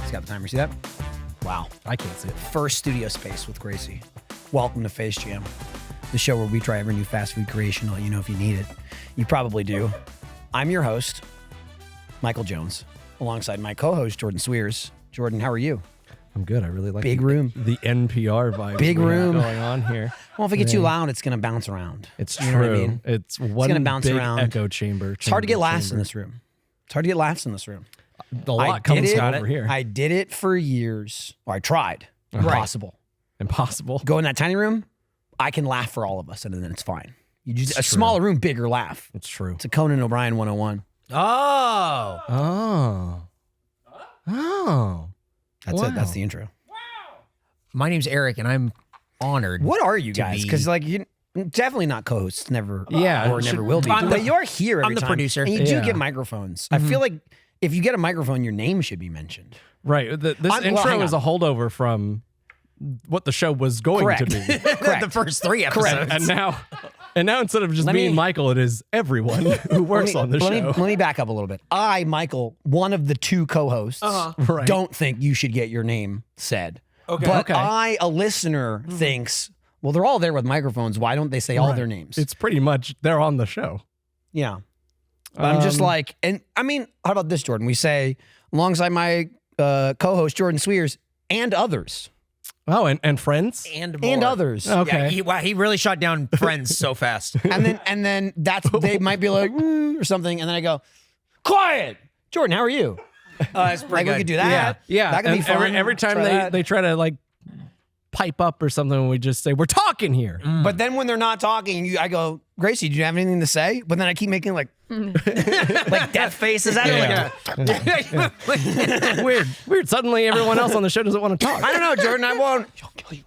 He's got the timer. See that? Wow. I can't see it. First studio space with Gracie. Welcome to Face Jam, the show where we try every new fast food creation, let you know if you need it. You probably do. I'm your host, Michael Jones, alongside my co-host, Jordan Cwierz. Jordan, how are you? I'm good. I really like Big room. The NPR vibe. Big room going on here. Well, if it gets too loud, it's going to bounce around. It's true. You know what I mean? It's one gonna bounce big around. echo chamber. It's hard to get laughs in this room. It's hard to get laughs in this room. A lot comes over here. I did it for years. Or I tried. Impossible. Impossible. Go in that tiny room, I can laugh for all of us, and then it's fine. You just a smaller room, bigger laugh. It's true. It's a Conan O'Brien 101. Oh. That's it. That's the intro. My name's Eric, and I'm honored. What are you guys? Because like you definitely not co-hosts. Never. Yeah, or never will be. I'm But the- you're here every I'm the time, producer. and you do Yeah. get microphones. I feel like if you get a microphone, your name should be mentioned. Right. This well, intro hang is a on. holdover from what the show was going Correct. to be. Correct. The first 3 episodes. and now instead of just Let being me- Michael, it is everyone who works on the show. Let me back up a little bit. I, Michael, one of the 2 co-hosts, Right. don't think you should get your name said. Okay. But Okay. I, a listener, thinks, well, they're all there with microphones. Why don't they say all their names? It's pretty much they're on the show. Yeah. But I'm just like, and I mean, how about this, Jordan? We say, alongside my co-host, Jordan Cwierz, and others. Oh, and friends. and more. And others. Okay. Yeah, he really shot down Friends so fast. And then that's they might be like, or something. And then I go, quiet. Jordan, how are you? It's Like, we could do that. Yeah. That could be And fun. Every time Try that. they try to like pipe up or something, we just say, we're talking here. But then when they're not talking, I go, Gracie, do you have anything to say? But then I keep making like death faces at her. Like, Weird. Suddenly everyone else on the show doesn't want to talk. I don't know, Jordan. I won't. I'll kill you.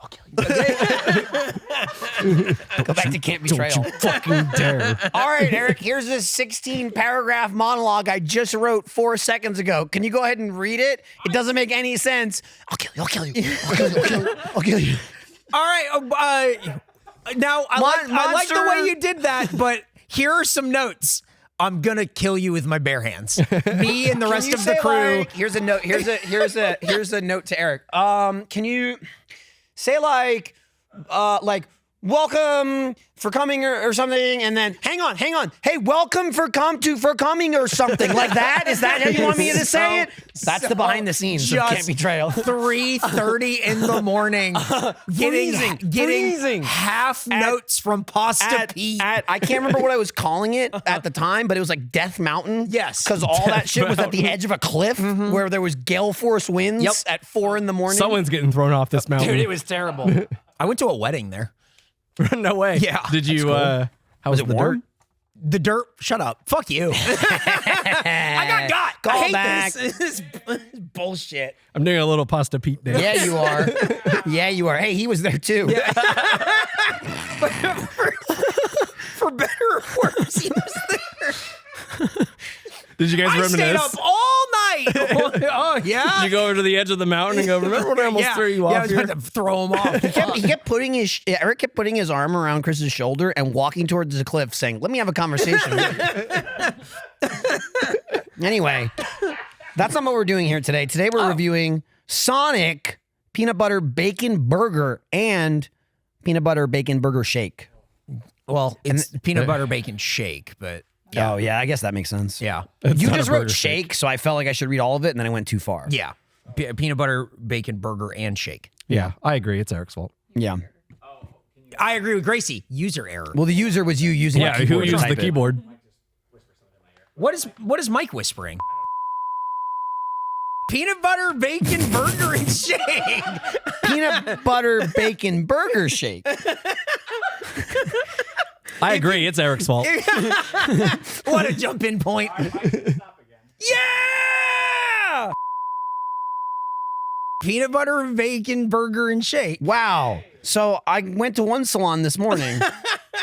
Go back to Camp Betrayal. Fucking dare. All right, Eric, here's this 16-paragraph monologue I just wrote 4 seconds ago. Can you go ahead and read it? It doesn't make any sense. I'll kill you. I'll kill you. I'll kill you. I'll kill you. I'll kill you. All right. Now, I like the way you did that, but here are some notes. I'm gonna kill you with my bare hands. Me and the rest Can you of the say, crew. like, here's a note. Here's a note to Eric. Can you say like welcome for coming or something, and then hang on. Hey, welcome for coming or something like that. Is that how you want me to say it? That's the behind the scenes of Camp Betrayal. 3:30 in the morning, getting freezing. half notes from Pasta Pete. I can't remember what I was calling it at the time, but it was like Death Mountain. Yes. Because all that shit was at the edge of a cliff where there was gale force winds at 4 a.m. Someone's getting thrown off this mountain. Dude, it was terrible. I went to a wedding there. No way. Yeah. Did you? How was it the warm? dirt? The dirt. Shut up. Fuck you. I got. Call I hate back. this. This is bullshit. I'm doing a little Pasta Pete dance. Yeah, you are. Yeah, you are. Hey, he was there too. For better or worse, he was there. Did you guys I reminisce? stayed up all night. Oh yeah. Did you go over to the edge of the mountain and go, remember when I almost threw you I off was here? about to throw him off. Eric kept putting his arm around Chris's shoulder and walking towards the cliff saying, let me have a conversation. Anyway, that's not what we're doing here today. Today we're reviewing Sonic Peanut Butter Bacon Burger and Peanut Butter Bacon Burger Shake. Well, it's peanut butter bacon shake, but Oh, yeah, I guess that makes sense. yeah. You not a just wrote burger shake, so I felt like I should read all of it, and then I went too far. Yeah. Peanut butter bacon burger and shake. Yeah, I agree. It's Eric's fault. Yeah. I agree with Gracie. User error. Well, the user was you using Yeah, the who keyboard to used the type it. keyboard? What is Mike whispering? Peanut butter bacon burger and shake. Peanut Butter Bacon Burger Shake. I agree. It's Eric's fault. What a jump in point. Yeah! Peanut butter bacon burger and shake. Wow. So I went to one salon this morning,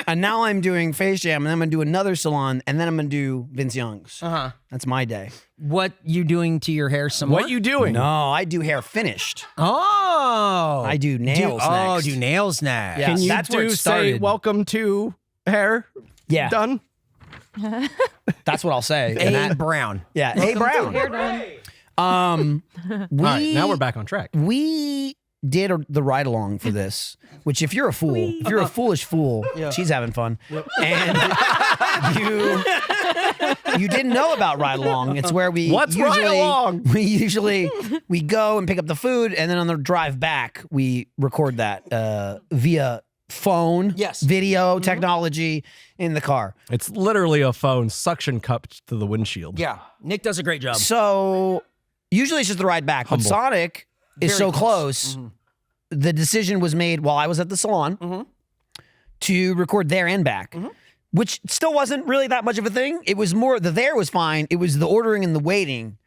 and now I'm doing Face Jam, and then I'm going to do another salon, and then I'm going to do Vince Young's. Uh-huh. That's my day. What you doing to your hair some more? What you doing? No, I do hair finished. Oh. I do nails next. do nails next. Yeah. Can you That's where it say started. welcome to hair? Yeah. Done? That's what I'll say. And A. that- Brown. yeah. Hey, Brown. Hair done. All right, now we're back on track. We did the ride along for this, which if you're a fool, if you're a foolish fool, she's having fun. And you didn't know about ride along. It's where we What's ride along? We go and pick up the food, and then on the drive back, we record that via phone, video technology in the car. It's literally a phone suction cupped to the windshield. Yeah, Nick does a great job. So usually it's just the ride back, but Sonic is so close. The decision was made while I was at the salon to record there and back, which still wasn't really that much of a thing. It was more, the there was fine. It was the ordering and the waiting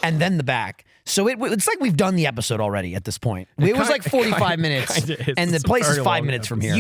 and then the back. So it's like we've done the episode already at this point. It was like 45 minutes and the place is 5 minutes from here.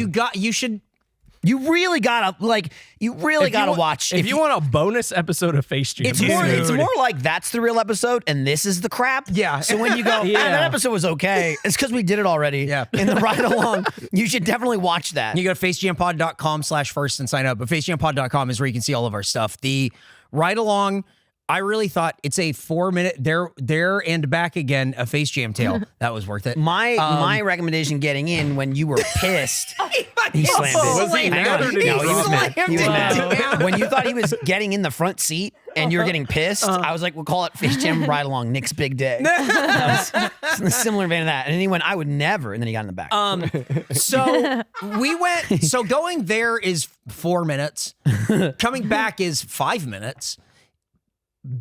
You really gotta watch. If you want a bonus episode of Face Jam, it's more like that's the real episode and this is the crap. Yeah. So when you go, that episode was okay, it's because we did it already. Yeah. In the ride along, you should definitely watch that. You go to facejampod.com/first and sign up. But facejampod.com is where you can see all of our stuff. The ride along, I really thought it's a 4-minute there and back again, a Face Jam tale. That was worth it. My recommendation getting in when you were pissed, he slammed it. Was he mad or did he No, he was mad. He was slammed mad. When you thought he was getting in the front seat and you're getting pissed, I was like, we'll call it Face Jam Ride Along, Nick's Big Day. That was in a similar vein of that. And then he went, I would never. And then he got in the back. So we went, so going there is 4 minutes. Coming back is 5 minutes.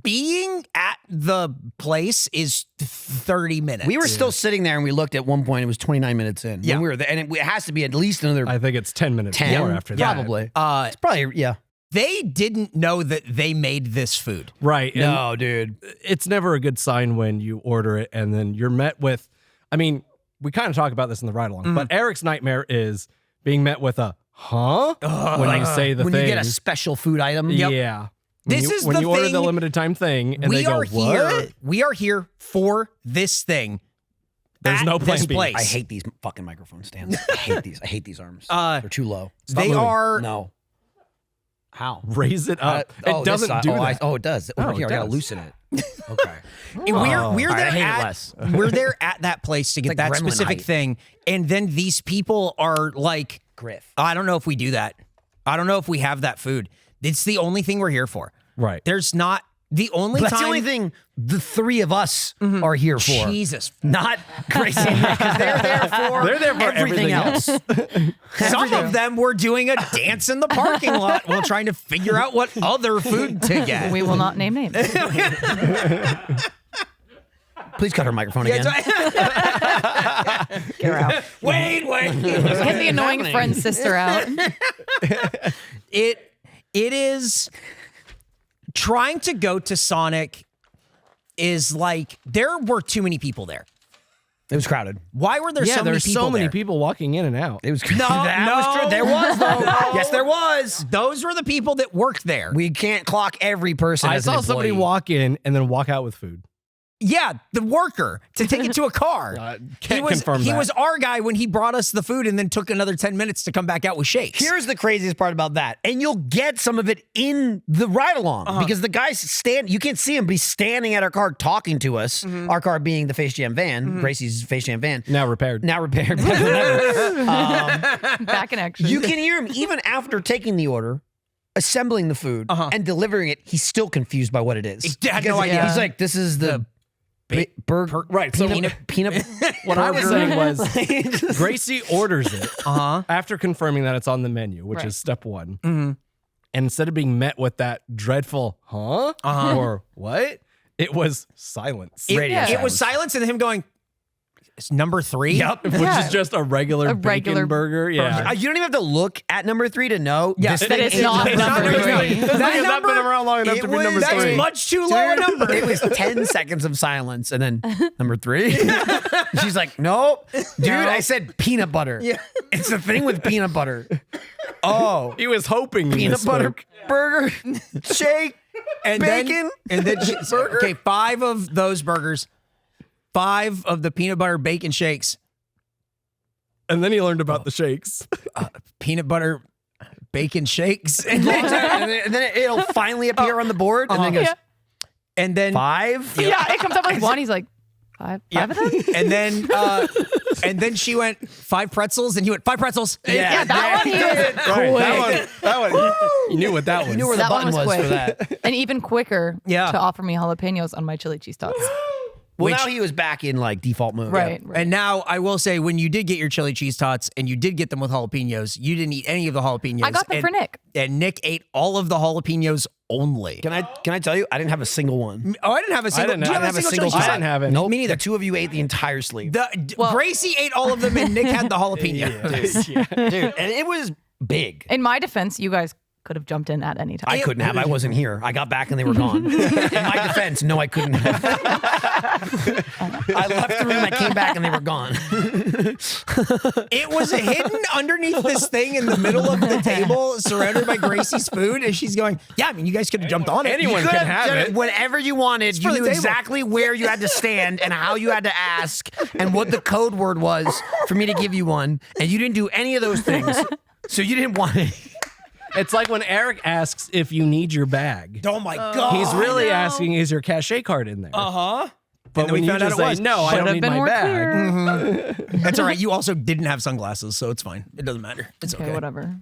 Being at the place is 30 minutes. We were still sitting there and we looked at one point, it was 29 minutes in. Yeah. When we were there, and it has to be at least another I think it's 10 minutes 10 more after that. Probably. It's probably, yeah. They didn't know that they made this food. Right. And No, dude. it's never a good sign when you order it and then you're met with, I mean, we kind of talk about this in the ride along, but Eric's nightmare is being met with a, when you say the when thing. you get a special food item. Yeah. When you order the limited time thing and they go, what? We are here for this thing. There's no plan B. place. I hate these fucking microphone stands. I hate these arms. They're too low. They are. No. How? Raise it up. It doesn't do that. It does. Oh, Here, it I gotta does. loosen it. Okay. We're I there hate it at less. we're there at that place to get like that gremlin specific height. thing, and then these people are like, Griff. I don't know if we do that. I don't know if we have that food. It's the only thing we're here for. Right. There's not the only That's time. the only thing the three of us are here for. Jesus. Not Gracie and Nick, 'cause they're there for everything else. Some of them were doing a dance in the parking lot while trying to figure out what other food to get. We will not name names. Please cut her microphone again. Get her out. Wait. Get the annoying friend sister out. It is trying to go to Sonic is like there were too many people there. It was crowded. Why were there so many there's people so many there? people walking in and out. It was No, that was true. There was though. Yes, there was. Those were the people that worked there. We can't clock every person. I as an saw somebody employee. walk in and then walk out with food. Yeah, the worker to take it to a car. Can't confirm he that. was our guy when he brought us the food and then took another 10 minutes to come back out with shakes. Here's the craziest part about that. And you'll get some of it in the ride along because the guy's you can't see him, but he's standing at our car talking to us. Our car being the Face Jam van, Gracie's Face Jam van. Now repaired. Now repaired. Better than ever. Back in action. You can hear him even after taking the order, assembling the food, and delivering it. He's still confused by what it is. He had no Because idea. He's like, this is the burger. Right. So Peanut. what I was saying was was. Gracie orders it after confirming that it's on the menu, which is step one. And instead of being met with that dreadful, or what? It was silence. It was silence and him going, it's number 3? Yep. Which is just a regular bacon burger. Yeah. You don't even have to look at number 3 to know. Yeah, this that thing it's is not number number 3. three. That has not been around long enough to be number That's 3. much too low a number. It was 10 seconds of silence and then number 3. She's like, nope. Dude, I said peanut butter. Yeah. It's the thing with peanut butter. Oh. He was hoping you Peanut butter misspoke. burger, shake, and bacon. Then 5 of those burgers, 5 of the peanut butter bacon shakes, And then he learned about the shakes. peanut butter bacon shakes. and then it'll finally appear on the board and then goes, And then 5? Yeah, it comes up with 1. He's like, five of them? and then she went 5 pretzels, and you went 5 pretzels. Yeah, that one he was quick. That one. You knew what that was. You knew where the That one button was was for quick. that. And even quicker Yeah. to offer me jalapenos on my chili cheese tots. Well, now he was back in like default mode. Right. And now I will say, when you did get your chili cheese tots and you did get them with jalapenos, you didn't eat any of the jalapenos. I got them for Nick. And Nick ate all of the jalapenos only. Can I tell you? I didn't have a single one. Oh, I didn't have a single. didn't Do you have have a single I chili didn't have it. Nope. Me neither. The 2 of you ate the entire sleeve. Gracie ate all of them, and Nick had the jalapeno. Dude, and it was big. In my defense, you guys could have jumped in at any time. I couldn't have. I wasn't here. I got back and they were gone. In my defense, no, I couldn't have. I left the room, I came back and they were gone. It was hidden underneath this thing in the middle of the table, surrounded by Gracie's food, and she's going, "Yeah, I mean, you guys could have jumped on it. Anyone You could can have Did it. whenever you wanted. for You the knew table. exactly where you had to stand and how you had to ask and what the code word was for me to give you one. And you didn't do any of those things. So you didn't want it. It's like when Eric asks if you need your bag. Oh my god! He's really asking, is your cachet card in there? But But then when we you found out just it say, was. no, I Should don't have need been my more bag. clear. That's all right. You also didn't have sunglasses, so it's fine. It doesn't matter. It's okay. Okay, whatever.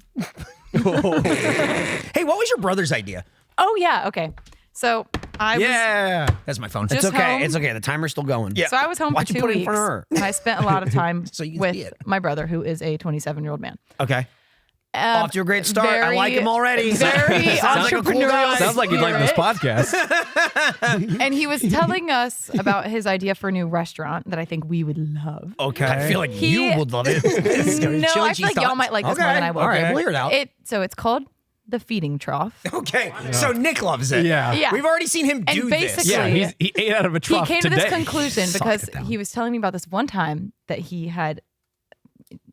Hey, what was your brother's idea? Oh, yeah. Okay. So I was. Yeah. That's my phone. Just It's okay. home. It's okay. The timer's still going. Yeah. So I was home Why'd for you 2 put it in weeks, front of her? and I spent a lot of time So you can see with it. my brother, who is a 27-year-old man. Okay. Off to a great start. I like him already. Very Sounds like a cool guy. entrepreneurial. Sounds like you'd like this spirit. podcast. And he was telling us about his idea for a new restaurant that I think we would love. Okay. I feel like He- you would love it. No, I feel like y'all might like this more than I will. All right, we'll hear it out. So it's called the Feeding Trough. Okay. So Nick loves it. Yeah. Yeah. We've already seen him And do basically- this. Yeah, he ate out of a He trough came today. to this conclusion because Sucked it down. he was telling me about this one time that he had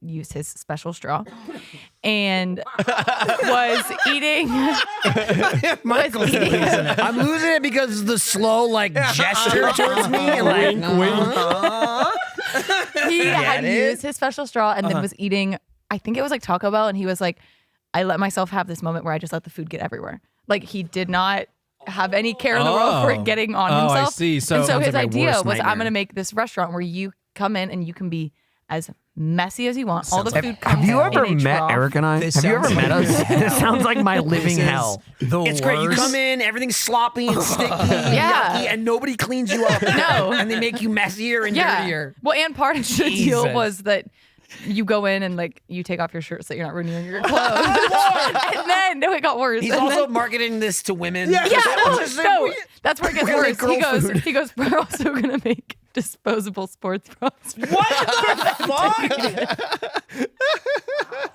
used his special straw and was eating. Michael's eating- losing it. I'm losing it because of the slow like gesture towards me. And like, He had it. used his special straw and then was eating, I think it was like Taco Bell, and he was like, I let myself have this moment where I just let the food get everywhere. Like he did not have any care in the world for it getting on Oh, I himself. see. So- and so Sounds his like my idea worst was, I'm nightmare. going to make this restaurant where you come in and you can be as messy as you want. All the Sounds food like- comes have you in ever a met trough. Eric and I? This Have you ever sounds met like us? hell. This sounds like my living This is hell. the It's great. You worst. come in, everything's sloppy and sticky, and Yeah. yucky, and nobody cleans you up. No. And they make you messier and Yeah. dirtier. Well, and part of the deal Jesus. was that you go in and like you take off your shirt so that you're not ruining your clothes. And then no, it got worse. He's And also then- marketing this to women. Yeah. yeah, well, Just no, like, that's where it gets we're worse. like girl food. He goes, we're also gonna make disposable sports bras. What the fuck?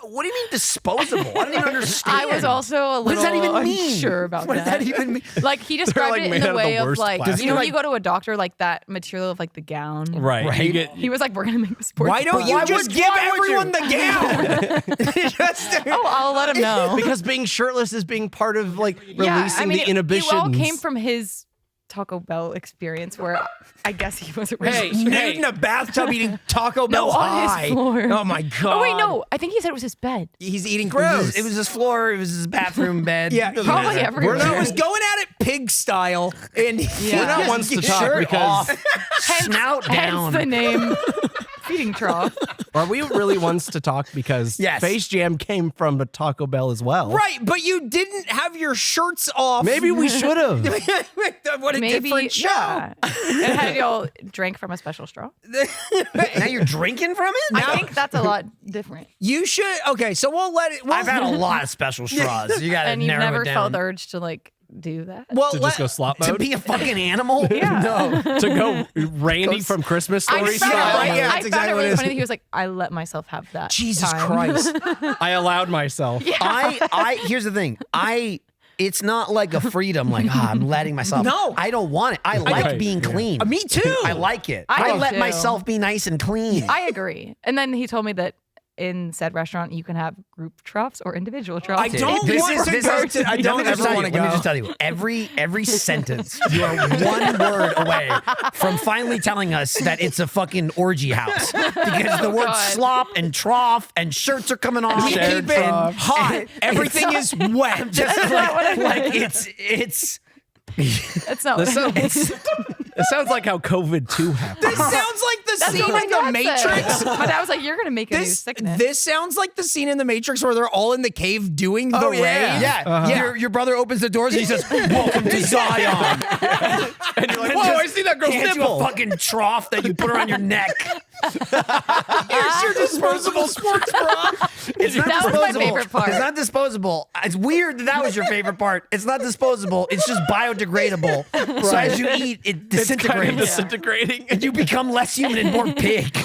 What do you mean disposable? I don't even understand. I was also a little What does that even mean? unsure about What does that even mean? Like he described like it in made the out of the way of worst like, plastic. you know, when Like- you go to a doctor, like that material of like the gown. Right. You get, He was like, we're gonna make the sports. Why don't you bra. just give everyone the gown? Just- Oh, I'll let him know. because being shirtless is being part of like releasing Yeah, I mean, the inhibitions. It all came from his Taco Bell experience, where I guess he was originally. Nude in a bathtub eating Taco Bell on his high. floor. Oh my god. Oh wait, no, I think he said it was his bed. He's eating Gross. gross. It was his floor. It was his bathroom bed. Yeah, Doesn't Probably matter. everywhere. He was going at it pig style, and We're not ones to talk Shirt because- off, snout down. Hence the name Feeding Trough. Are we really ones to talk because Yes. Face Jam came from a Taco Bell as well? right, but you didn't have your shirts off. Maybe we should have. What a Maybe, different show. yeah. And had y'all drank from a special straw? Now you're drinking from it? I think that's a lot different. You should. Okay, so we'll let it. We'll, I've had a lot of special straws. You got to And you've narrow never it down. felt the urge to like do that. Well, To just go slop To mode? be a fucking animal? Yeah. To go Randy from Christmas I Story found, style? right? Yeah, I that's found exactly it what it really is. funny that he was like, I let myself have that. Jesus time. Christ. I allowed myself. Here's the thing. It's not like a freedom, like, I'm letting myself. No. I don't want it. I like Right, being yeah. clean. Me too. I like it. I I do let too. myself be nice and clean. I agree. And then he told me that in said restaurant, you can have group troughs or individual troughs. I don't This want is- to this go is- to. I let don't me just ever tell want to you, go. Let me just tell you, every sentence, you are one word away from finally telling us that it's a fucking orgy house. Because the words God. slop and trough and shirts are coming off. We Shared keep it trough. hot. Everything is wet. Just like it's It's not. It sounds like how COVID-2 happened. This sounds like the That's scene what my in The dad Matrix. said. My dad was like, "You're gonna make a new sickness." This sounds like the scene in The Matrix where they're all in the cave doing the rave. Yeah. Your brother opens the doors and he says, "Welcome to Zion." And you're like, whoa, I see that girl's Hands you nipple. a fucking trough that you put around your neck. Here's your disposable sports bra. It's not That was my disposable. favorite part. It's not disposable. It's weird that was your favorite part. It's not disposable. It's just biodegradable. So as you eat, it disintegrates. Kind of disintegrating. And you become less human and more pig.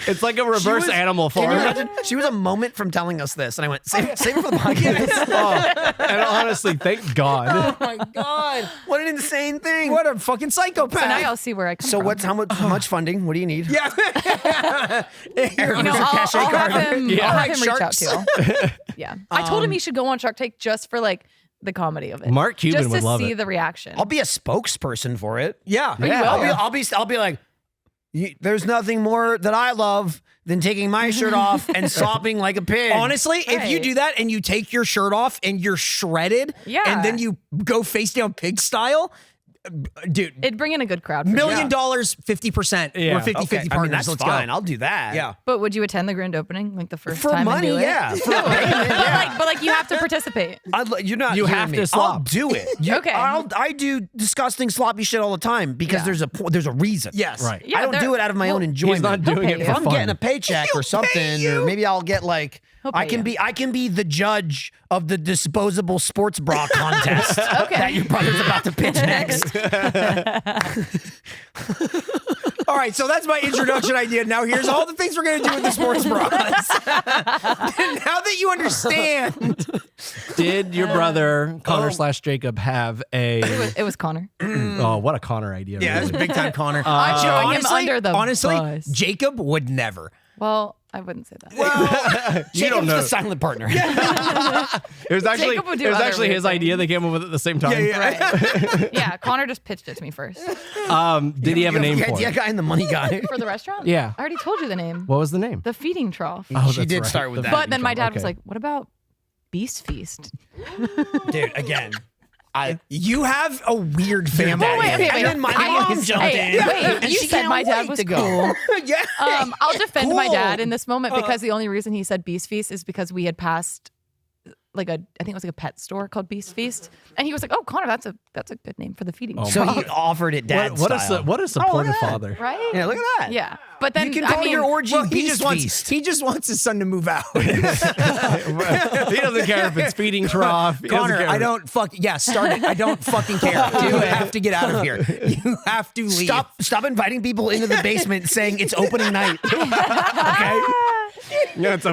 It's like a reverse Animal Can you Farm. imagine? She was a moment from telling us this, and I went, save it for the podcast. And honestly, thank God. Oh my god! What an insane thing! What a fucking psychopath. So now y'all see where I come So from. what's how much funding? What do you need? Yeah. You know, I'll have him, Yeah. I'll have Alright, him reach out sharks. to you. Yeah. I told him he should go on Shark Tank just for like the comedy of it. Mark Cuban just would to love see it. the reaction. I'll be a spokesperson for it. Yeah. you will? I'll be like, there's nothing more that I love than taking my shirt off and sopping like a pig. Honestly, if you Right. do that and you take your shirt off and you're shredded, Yeah. and then you go face down pig style, dude, It'd bring in a good crowd. For $1 sure. million, 50%. Yeah. We're 50-50 okay, partners. I mean, that's Let's fine. go. I'll do that. Yeah. But would you attend the grand opening like the first For time money, and do it? yeah. For No, payment, yeah. but like you have to participate. You're not. You hearing have me. to I'll slop. do it. Okay. I do disgusting sloppy shit all the time because Yeah. there's a reason. Yes. Right. Yeah, I don't they're- do it out of my own enjoyment. He's not doing pay it you. for If I'm fun. getting a paycheck or something, or maybe I'll get like He'll pay I can you. be the judge of the disposable sports bra contest that your brother's about to pitch next. All right, so that's my introduction idea. Now here's all the things we're going to do with the sports bras. Now that you understand. Did your brother, Connor / Jacob, have a... It was Connor. Oh, what a Connor idea. Yeah, that's really. big time Connor. I'm throwing him under the honestly, bus. Jacob would never. Well, I wouldn't say that. You don't know. the silent partner. It was actually, Jacob would do it was other actually weird his things. idea. They came up with it at the same time. Right. Yeah, Connor just pitched it to me first. Did he have a name the for idea it? guy and the money guy. For the restaurant? Yeah. I already told you the name. What was the name? The Feeding Trough. Oh, She that's did right. start with The that. But then my dad was Okay. like, what about Beast Feast? Dude, again. You have a weird family. Okay, And then my mom jumped in. Wait, And you she said can't my dad wait was to go. cool. Yeah. I'll defend my Cool. dad in this moment because the only reason he said Beast Feast is because we had passed I think it was like a pet store called Beast Feast, and he was like, "Oh, Connor, that's a good name for the feeding." So trough." he offered it dad What style. a supportive at that. father. right? Yeah, look at that. Yeah, but then You can I call mean, your orgy Well, Beast Feast. he just wants his son to move out. He doesn't care if it's Feeding Trough. He doesn't Connor, care. I don't start it. I don't fucking care. You have to get out of here. You have to leave. Stop inviting people into the basement saying it's opening night. Okay? Yeah, it's a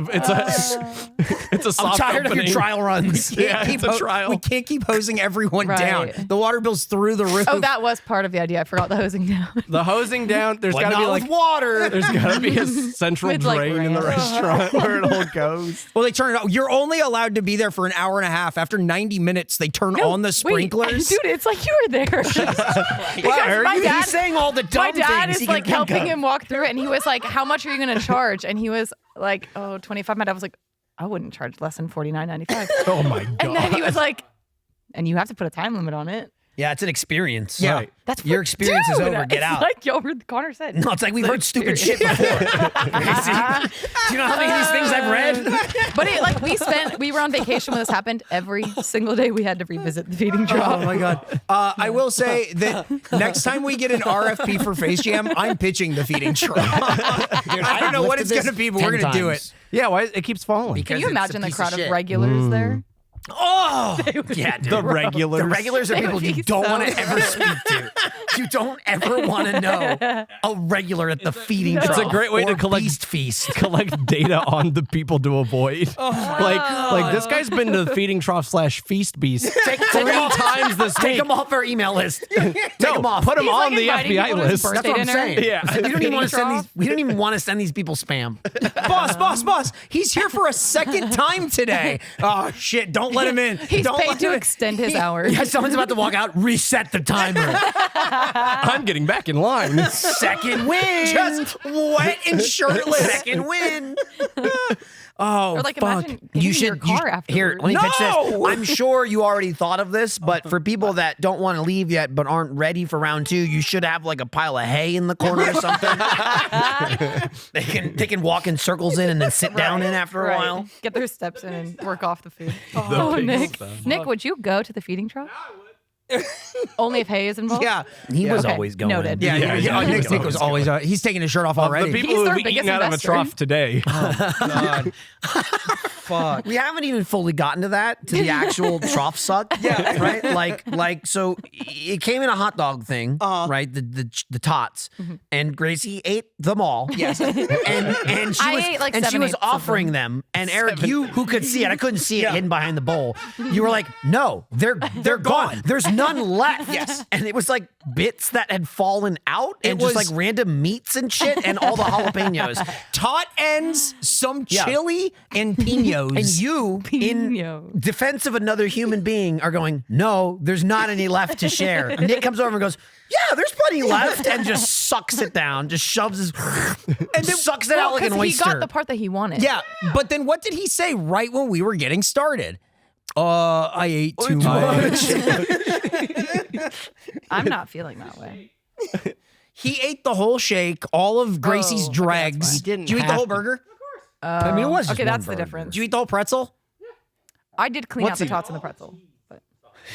I'm soft tired of opening. your trial runs. Yeah, it's a trial. We can't keep hosing everyone Right. down. The water bill's through the roof. oh, that was part of the idea. I forgot the hosing down. The hosing down. There's But got to be not like with water. there's got to be a central With, like, drain in the ramps. restaurant where it all goes. Well, they turn it on. You're only allowed to be there for an hour and a half. After 90 minutes, they turn on the sprinklers. Wait, dude, it's like you were there. Because my dad, He's saying all the dumb my dad things is he can like think helping of. him walk through it, and he was like, "How much are you going to charge?" And he was like, "Oh, 25." My dad was like, "I wouldn't charge less than $49.95." Oh my god. And then he was like, "And you have to put a time limit on it." Yeah, it's an experience. Yeah. Right. That's Your what- experience is dude, over. Get it's out. Like y'all heard Connor said. No, it's like we've heard stupid shit experience. before. Crazy. Do you know how many of these things I've read? But it, like we were on vacation when this happened. Every single day we had to revisit the feeding trough. Oh my god! I will say that next time we get an RFP for Face Jam, I'm pitching the feeding trough. I don't know what it's going to be, but we're going to do it. Yeah, why it keeps falling. Can you it's imagine a the piece crowd of of shit. regulars there? Oh, Yeah, dude. The regulars. The regulars are They people would you be don't so want to ever speak to. You don't ever want to know a regular at the feeding trough. It's a great way or to collect Beast Feast. collect data on the people to avoid. Like this guy's been to the Feeding Trough / Feast Beast Take 3 them off. times this Take week. them off our email list. Take No, them off. put them He's, on like, the inviting FBI people to his list. birthday That's what I'm dinner. saying. Yeah. We don't even Feeding want to send trough. these. We don't even want to send these people spam. boss! He's here for a second time today. Oh shit! Don't let him in. He's don't paid let to him in. extend his hours. Yeah, someone's about to walk out. Reset the timer. I'm getting back in line. Second win. Just wet and shirtless. Second win. Oh, Or like fuck. imagine getting in your car afterwards. Here, let me pitch this. No! I'm sure you already thought of this, but for people that don't want to leave yet but aren't ready for round 2, you should have like a pile of hay in the corner or something. they can walk in circles in and then sit down in after a while. Get their steps in and work off the food. Oh, Nick. Nick, would you go to the feeding trough? Only if hay is involved? Yeah. He was Okay, always going. noted. Yeah, Nick was always, he's taking his shirt off already. The people He's who our have eaten biggest out of a investor. trough today. God. Fuck. We haven't even fully gotten to that, to the actual trough suck. Yeah. Right? Like, so it came in a hot dog thing, right? The tots. And Gracie ate them all. Yes. And she I was, ate like and she 7/8 was of offering them. And Eric, you who could see it, I couldn't see it hidden behind the bowl. You were like, no, they're gone. There's none left. Yes. And it was like bits that had fallen out and It just was- like random meats and shit and all the jalapenos. Taut ends, some Yeah. chili, and pinos. And you, in Pino. defense of another human being, are going, no, there's not any left to share. Nick comes over and goes, yeah, there's plenty left, and just sucks it down, just shoves his, and then sucks it out like an Because he oyster. got the part that he wanted. Yeah, but then what did he say right when we were getting started? I ate too much. I'm not feeling that way. He ate the whole shake, all of Gracie's okay, dregs. that's fine. He didn't Did you eat the have whole to. burger? I mean, it was just Okay, one that's the burger. difference. Did you eat the whole pretzel? I did clean What's out the he- tots and the pretzel.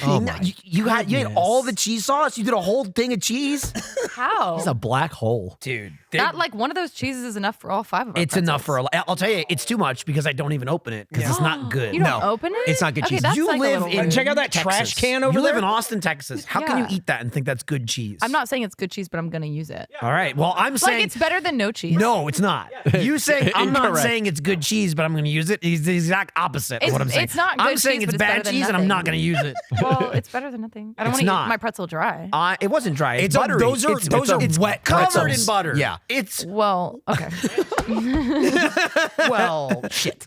But You ate all the cheese sauce? You did a whole thing of cheese? how? It's a black hole. Dude. Not like one of those cheeses is enough for all 5 of us. It's enough for a lot. I'll tell you, it's too much because I don't even open it because it's not good. You don't open it? it's not good Okay, cheese. that's You like a live little in weird. Check out that trash Texas. can over You live there. in Austin, Texas. How can you Yeah. eat that and think that's good cheese? I'm not saying it's good cheese, but I'm gonna use it. All right. Well, I'm Like saying it's better than no cheese. no, it's not. You saying I'm not Incorrect. saying it's good cheese, but I'm going to use it. He's the exact opposite of what I'm saying. It's not I'm good saying cheese, it's but it's better bad than cheese, and I'm not nothing. going to use it. Well, it's better than nothing. I don't It's want to not. eat my pretzel dry. It wasn't dry. It's It's buttery. those are it's wet covered pretzels. in butter. Yeah. It's Well, okay. well, shit.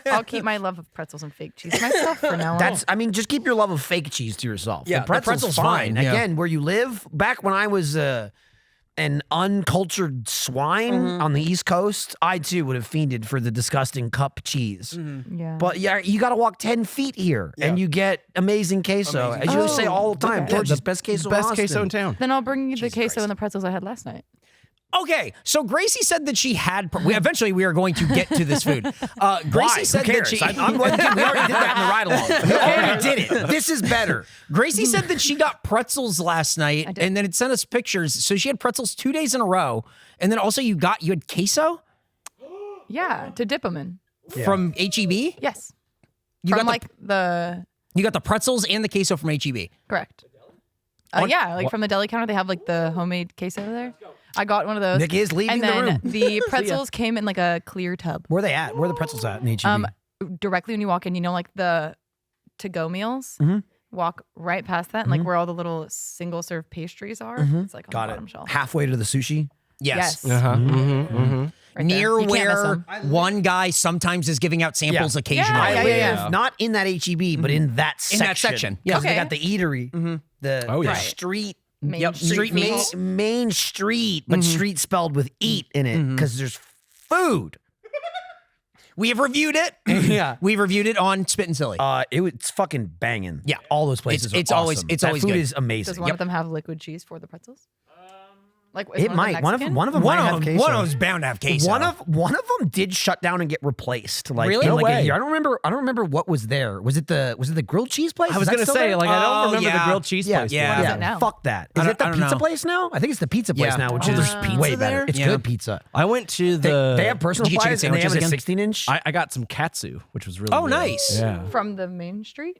I'll keep my love of pretzels and fake cheese to myself for now. That's. I mean, just keep your love of fake cheese to yourself. Yeah, the pretzel's, the pretzel's fine. fine, yeah. Again, where you live, back when I was an uncultured swine on the East Coast, I too would have fiended for the disgusting cup cheese. yeah. But yeah, you got to walk 10 feet here, and you get amazing queso. As you say all the time, okay. George's best queso. Best in queso in Austin. town. Then I'll bring you the queso and the pretzels I had last night. Okay, so Gracie said that she had. Eventually, we are going to get to this food. Gracie Why? said Who that cares? she. I'm going to, we already did that in the ride along. We already did it. This is better. Gracie said that she got pretzels last night, did. and then it sent us pictures. So she had pretzels 2 days in a row, and then also you had queso Yeah, to dip them in. from HEB. Yes. You From got like the you got the pretzels and the queso from HEB. correct. Yeah, like from the deli counter, they have like the homemade queso there. I got one of those. Nick is leaving and the then room. the pretzels came in like a clear tub. Where are they at? Where are the pretzels at in HEB? Directly when you walk in, you know, like the to-go meals. Walk right past that, and like where all the little single-serve pastries are. It's like on Got the it. bottom shelf. Halfway to the sushi. Yes. Yes. Mm-hmm. Right Near there. You can't miss where 'em. one guy sometimes is giving out samples Yeah. occasionally. Yeah, I live yeah. not in that HEB, but in that In section. that section. Yeah, Okay. they got the eatery, the, Oh, yeah. the street. Main Yep, street meat. meats. Main street, but street spelled with eat in it because there's food. We have reviewed it. Yeah. We've reviewed it on Spit and Silly. It's fucking banging. Yeah. all those places. It's are always- awesome. it's That always food good. is amazing. Does one of them have liquid cheese for the pretzels? Like is It one might. Of them One of Mexican? them might have queso. one of them's bound to have queso. One of them did shut down and get replaced. Like Really? in No like a way. year. I don't remember what was there. Was it the grilled cheese place? I was Is that gonna still say, there? like, I Oh, don't remember yeah. the grilled cheese Yeah, place. yeah. before. What is it now? Fuck that. I Is don't- it the I don't pizza know. place now? I think it's the pizza place Yeah. now, which Oh, is there's pizza way there? better. It's Yeah. good pizza. I went to the. They have personal Did you chicken fries and they have sandwiches like a again? 16-inch. I got some katsu, which was really Oh, good. nice. Yeah, From the main street?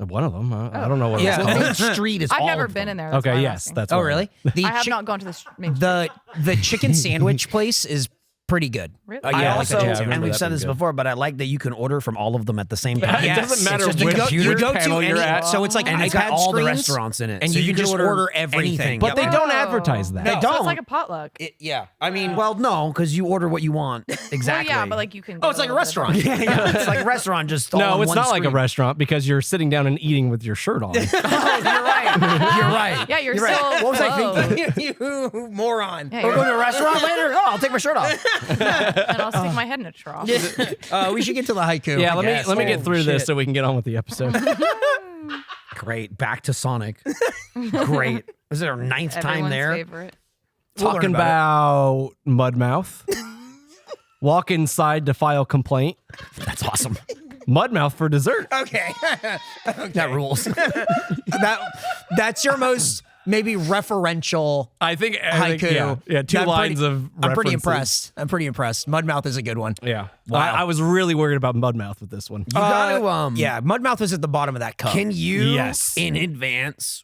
one of them. I don't know what. Yeah. It was called. Main Street is I've all never of been them. in there. That's why Okay, I'm yes, asking. that's. Oh, what- really? The I have chick- not gone to the main street. the chicken sandwich place is pretty good. Really? I like also, that too. I remember and we've that said being this good. before, but I like that you can order from all of them at the same time. It doesn't matter It's just which you go panel to you're any, at. so it's like And iPad it's got all the screens, restaurants in it. and So you can just order order everything. anything. But they Yep. don't advertise that. They So don't. it's like a potluck. Yeah, I mean, Well, no, because you order what you want. Exactly. Well, yeah, but like you can. oh, it's like a restaurant. yeah, it's like a restaurant. Just all No, on it's one not like a screen. restaurant because you're sitting down and eating with your shirt on. Oh, you're right. You're right. Yeah, you're right. still What was I clothed. thinking? You moron. Yeah, We're you're- going to a restaurant later. Oh, I'll take my shirt off. and I'll stick my head in a trough. We should get to the haiku. Yeah, let Yes. me get Oh, through this shit. so we can get on with the episode. Great. Back to Sonic. Great. Was it our ninth time Everyone's there? favorite. Talking about Mudmouth. Walk inside to file complaint. That's awesome. Mudmouth for dessert. Okay. That rules. That's your most maybe referential I think haiku. yeah, two I'm lines pretty- of I'm pretty references. impressed. Mudmouth is a good one. Yeah. Wow. I was really worried about Mudmouth with this one. You got to Yeah, Mudmouth was at the bottom of that cup. Can you, Yes. in advance,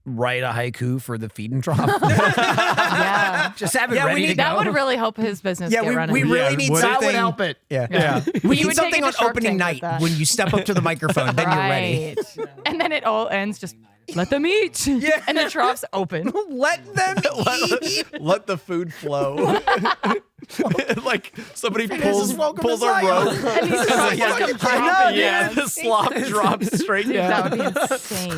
write a haiku for the Feeding Trough? Yeah. Just have it Yeah, we ready need- to go. That would really help his business yeah, get running. we really Yeah, need would it? something. That would help it. Yeah. Yeah. We You need would take something it on to Shark opening Tank with night that. when you step up to the microphone, then you're ready. Right. And then it all ends just let them eat. Yeah. And the trough's open. Let them eat. Let the food flow. Like somebody pulls welcome a to Zion. rope. And these troughs Yeah, just come dropping yeah, in. the slop drops straight Dude, down. that would be insane.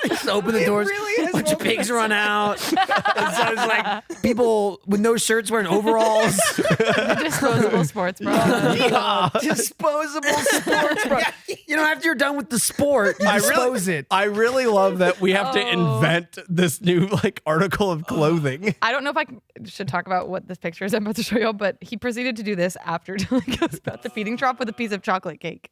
Just open the doors. really is bunch of welcome pigs run out. And so it's like people with no shirts wearing overalls. Disposable sports bra. Disposable sports bra. You know, after you're done with the sport, you dispose it. I really love that we have to Oh. invent this new like article of clothing. I don't know if I should talk about what this picture is I'm about to show you, but he proceeded to do this after telling us about the feeding trough with a piece of chocolate cake.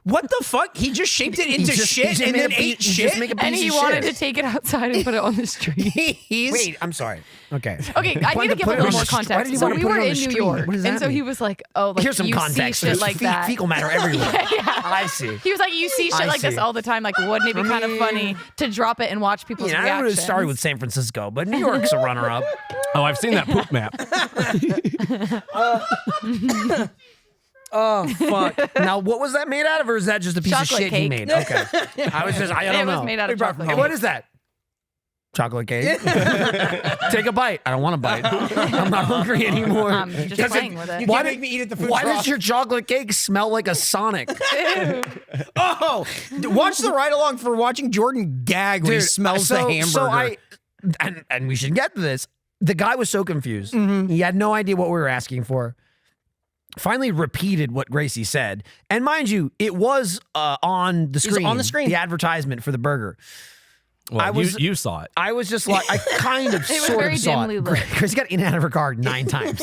What the fuck? He just shaped it into shit and then ate shit. And he wanted to take it outside and put it on the street. He's Wait, I'm sorry. Okay. Okay, I need to give a little more Why did context. he So want to we put it were on the in New street? York, What does and that so he mean? was like, "Oh, like Here's some you context. see shit There's like that." fecal matter everywhere. I see. He was like, "You see shit I like this see. all the time. Like, wouldn't it be kind of funny to drop it and watch people's Yeah, I would have reactions?" started with San Francisco, but New York's a runner-up. Oh, I've seen that poop map. Oh fuck! Now, what was that made out of, or is that just a piece Chocolate of shit he cake. made? Okay, I don't It know. was made out of chocolate Hey, cake. what is that? Chocolate cake. Take a bite. I don't want to bite. I'm not hungry anymore. I'm just playing with it. Why make me eat at the food Why trough? does your chocolate cake smell like a Sonic? Oh, watch the ride along for watching Jordan gag when he smells the hamburger. And we should get to this. The guy was so confused. Mm-hmm. He had no idea what we were asking for. Finally repeated what Gracie said. And mind you, it was on the screen. on the screen. The advertisement for the burger. Well, you saw it. I was just like, I kind of It was sort very of saw dimly it. lit. Gracie got in and out of her car 9 times.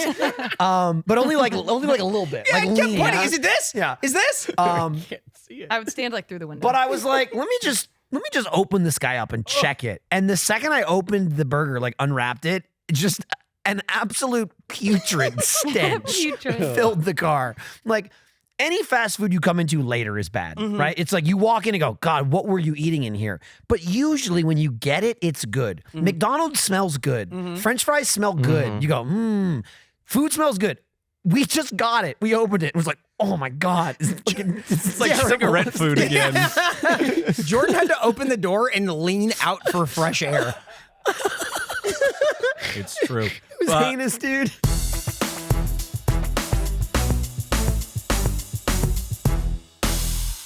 But only like a little bit. Yeah, like I kept leaning pointing. out. Is it this? Yeah. Is this? I would stand like through the window. But I was like, let me just open this guy up and check it. And the second I opened the burger, like unwrapped it, just an absolute putrid stench Putrid. filled the car. Like any fast food you come into later is bad, right? It's like you walk in and go, God, what were you eating in here? But usually when you get it, it's good. McDonald's smells good. French fries smell good. You go, food smells good. We just got it. We opened it. It was like, oh my God. It's Like cigarette food again. Jordan had to open the door and lean out for fresh air. It's true. It was heinous, dude.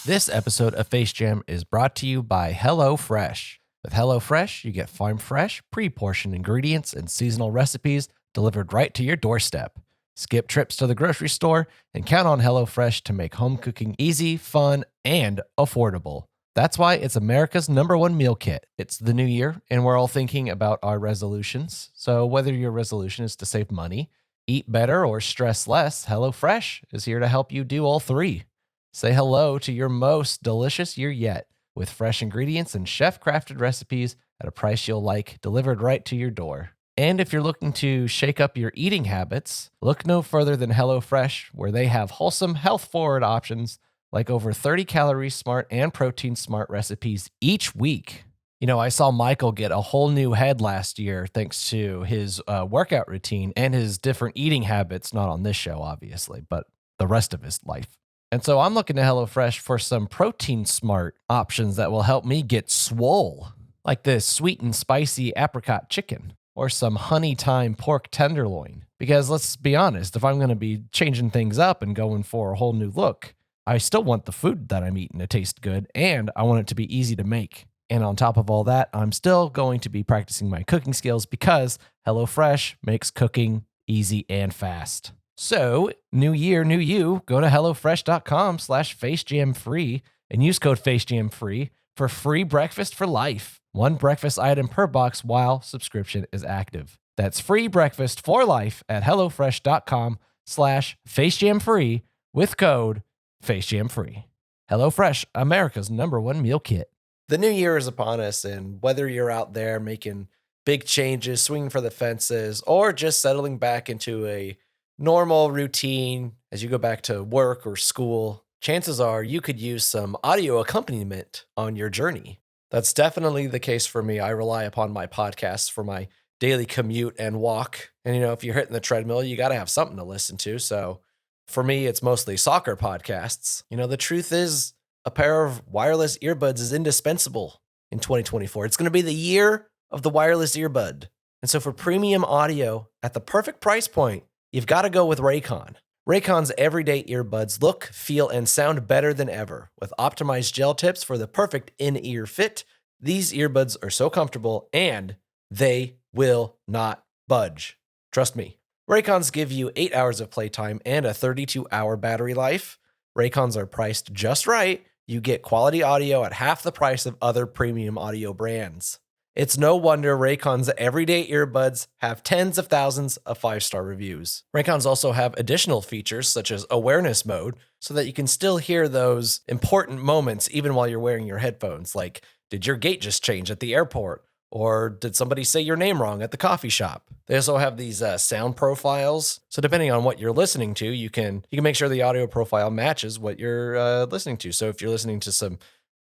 This episode of Face Jam is brought to you by HelloFresh. With HelloFresh, you get farm fresh, pre-portioned ingredients and seasonal recipes delivered right to your doorstep. Skip trips to the grocery store and count on HelloFresh to make home cooking easy, fun, and affordable. That's why it's America's #1 meal kit. It's the new year, and we're all thinking about our resolutions. So whether your resolution is to save money, eat better, or stress less, HelloFresh is here to help you do all three. Say hello to your most delicious year yet with fresh ingredients and chef-crafted recipes at a price you'll like, delivered right to your door. And if you're looking to shake up your eating habits, look no further than HelloFresh, where they have wholesome, health-forward options like over 30 calorie smart and protein smart recipes each week. You know, I saw Michael get a whole new head last year thanks to his workout routine and his different eating habits, not on this show, obviously, but the rest of his life. And so I'm looking to HelloFresh for some protein smart options that will help me get swole, like this sweet and spicy apricot chicken or some honey thyme pork tenderloin. Because let's be honest, if I'm going to be changing things up and going for a whole new look, I still want the food that I'm eating to taste good, and I want it to be easy to make. And on top of all that, I'm still going to be practicing my cooking skills because HelloFresh makes cooking easy and fast. So, new year, new you, go to HelloFresh.com/FaceJamFree and use code FaceJamFree for free breakfast for life. One breakfast item per box while subscription is active. That's free breakfast for life at HelloFresh.com/FaceJamFree with code FaceJamFree. HelloFresh, America's #1 meal kit. The new year is upon us, and whether you're out there making big changes, swinging for the fences, or just settling back into a normal routine as you go back to work or school, chances are you could use some audio accompaniment on your journey. That's definitely the case for me. I rely upon my podcasts for my daily commute and walk. And, you know, if you're hitting the treadmill, you got to have something to listen to. So for me, it's mostly soccer podcasts. You know, the truth is a pair of wireless earbuds is indispensable in 2024. It's going to be the year of the wireless earbud. And so for premium audio at the perfect price point, you've got to go with Raycon. Raycon's everyday earbuds look, feel, and sound better than ever. With optimized gel tips for the perfect in-ear fit, these earbuds are so comfortable and they will not budge. Trust me. Raycons give you 8 hours of playtime and a 32-hour battery life. Raycons are priced just right. You get quality audio at half the price of other premium audio brands. It's no wonder Raycon's everyday earbuds have tens of thousands of 5-star reviews. Raycons also have additional features such as awareness mode so that you can still hear those important moments even while you're wearing your headphones, like did your gate just change at the airport? Or did somebody say your name wrong at the coffee shop? They also have these sound profiles. So depending on what you're listening to, you can make sure the audio profile matches what you're listening to. So if you're listening to some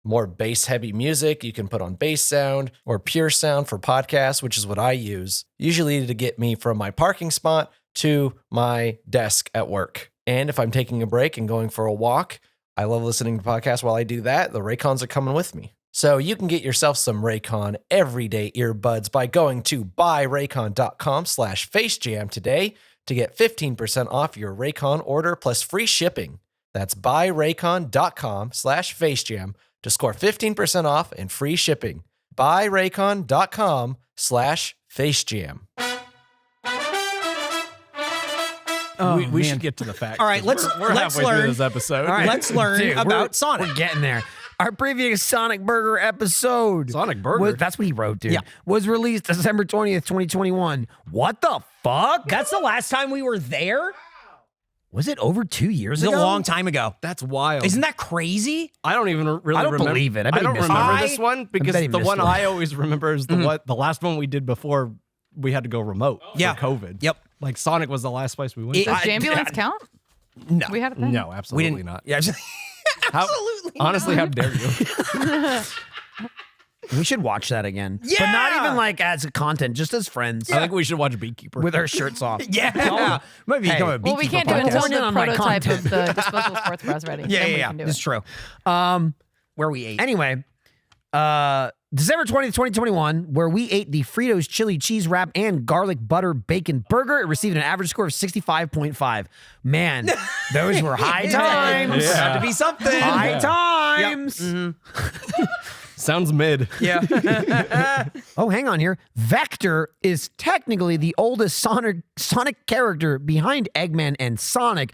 more bass heavy music, you can put on bass sound or pure sound for podcasts, which is what I use, usually to get me from my parking spot to my desk at work. And if I'm taking a break and going for a walk, I love listening to podcasts while I do that. The Raycons are coming with me. So you can get yourself some Raycon everyday earbuds by going to buyraycon.com/FaceJam today to get 15% off your Raycon order plus free shipping. That's buyraycon.com/FaceJam to score 15% off and free shipping. Buyraycon.com/FaceJam. We should get to the facts. All right, we're halfway learn through this episode. All right, let's learn Dude, about Sonic. We're getting there. Our previous Sonic Burger episode. Sonic Burger? That's what he wrote, dude. Yeah. Was released December 20th, 2021. What the fuck? That's the last time we were there? Was it over 2 years It was ago? a long time ago. That's wild. Isn't that crazy? I don't even really I don't remember. believe it. I I bet he don't missed remember one. this one bet because he the missed one one. I always remember is the last one we did before we had to go remote for COVID. Yep. Like Sonic was the last place we went. It- to. Does Jambulance count? No. We had it then. No, We absolutely didn't. not. Yeah, absolutely. Honestly, how dare you? We should watch that again. But Yeah! not even like as a content, just as friends. I think we should watch Beekeeper. With our shirts off. Yeah. Maybe Hey. become a Well, we beekeeper can't do it podcast. until Horn in the on my prototype content. of the disposable sports bra is ready. Yeah, Then we yeah, can do it's it. true. Where we ate. Anyway, December 20th, 2021, where we ate the Fritos chili cheese wrap and garlic butter bacon burger. It received an average score of 65.5. Man, those were high times. Yeah. Had to be something. High times. Sounds mid. Yeah. Oh, hang on here. Vector is technically the oldest Sonic character behind Eggman and Sonic.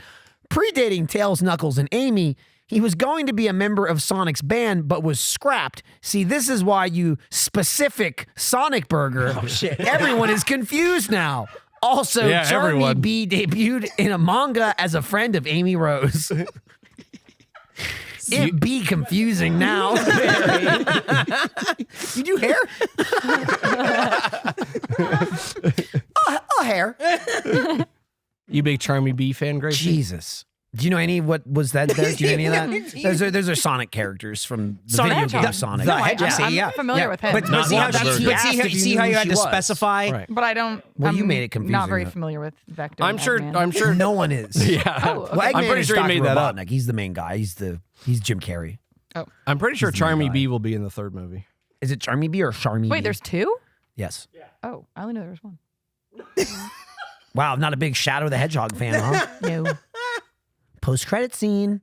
Predating Tails, Knuckles, and Amy, he was going to be a member of Sonic's band, but was scrapped. See, this is why you specific Sonic Burger. Oh, shit. Everyone is confused now. Also, Yeah, Charmy everyone. B debuted in a manga as a friend of Amy Rose. It be confusing now. You do hair? A hair. You big Charmy Bee fan, Gracie? Jesus. Do you know any what was that there? Do you know any of that? Those are Sonic characters from the Sonic video Hedgehog. game Sonic. The No, Hedgehog. I'm familiar with him. But Not see how much. she, He but asked see, if you see knew how who you had she to was. specify. Right. But I don't. Well, you I'm made it confusing. Not very familiar with Vector. I'm sure. Eggman. I'm sure. No one is. Yeah. Oh, okay. Well, I'm Eggman pretty is sure he Dr. made that up. Robotnik. He's the main guy. He's Jim Carrey. I'm pretty sure He's the main Charmy guy. Bee will be in the third movie. Is it Charmy Bee or Charmy Wait, Bee? there's two? Yes. Oh, I only know there was one. Wow, not a big Shadow the Hedgehog fan, huh? No. Post-credit scene.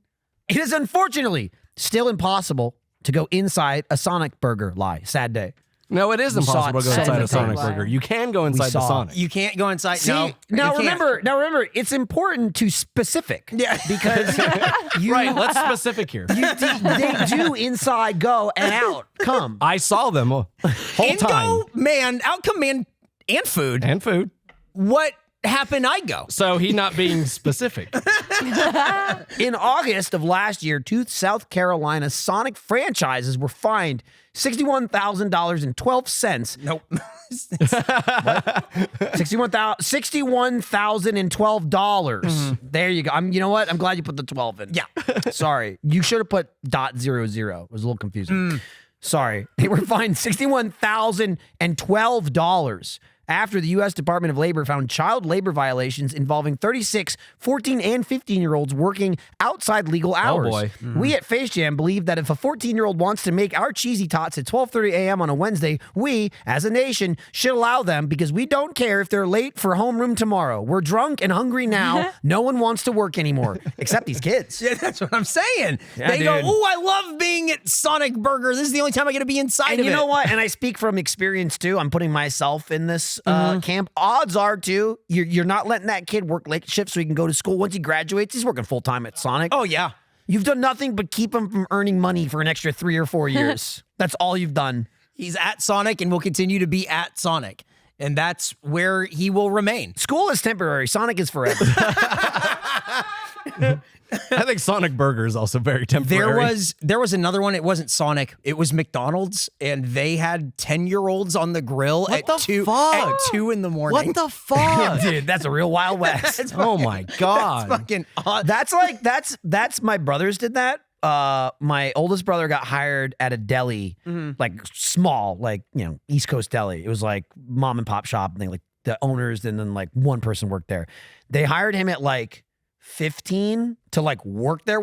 It is unfortunately still impossible to go inside a Sonic burger. Lie. Sad day. No, it is We saw impossible it to go so inside many a Sonic times. burger. You can go inside the saw it. Sonic. You can't go inside. See, no. now you can't. remember, it's important to specific. Yeah. Because you, Right, let's specific here. they do inside go and out come. I saw them whole time. Ingo, man, outcome man, and food. And food. What happened? I go. So he not being specific. In August of last year, two South Carolina Sonic franchises were fined $61,012. Nope. $61,012. There you go. You know what? I'm glad you put the 12 in. Yeah. Sorry. You should have put .00. It was a little confusing. Sorry. They were fined $61,012 after the U.S. Department of Labor found child labor violations involving 36, 14, and 15-year-olds working outside legal hours. boy. We at Face Jam believe that if a 14-year-old wants to make our cheesy tots at 12:30 a.m. on a Wednesday, we, as a nation, should allow them because we don't care if they're late for homeroom tomorrow. We're drunk and hungry now. No one wants to work anymore, except these kids. Yeah, that's what I'm saying. Yeah, They go, dude. "Ooh, I love being at Sonic Burger. This is the only time I get to be inside And of you it." know what? And I speak from experience too. I'm putting myself in this camp. Odds are too, you're not letting that kid work late shifts so he can go to school. Once he graduates, he's working full time at Sonic. Oh yeah. You've done nothing but keep him from earning money for an extra 3 or 4 years. That's all you've done. He's at Sonic and will continue to be at Sonic. And that's where he will remain. School is temporary. Sonic is forever. I think Sonic Burger is also very temporary. There was another one. It wasn't Sonic. It was McDonald's, and they had 10-year-olds on the grill What at the 2 fuck? in the morning. What the fuck? Dude, that's a real Wild West. Oh my God. Fucking odd. That's like that's my brothers did that. My oldest brother got hired at a deli, like small, like East Coast deli. It was like mom and pop shop, and they like the owners, and then like one person worked there. They hired him at like 15 to like work there.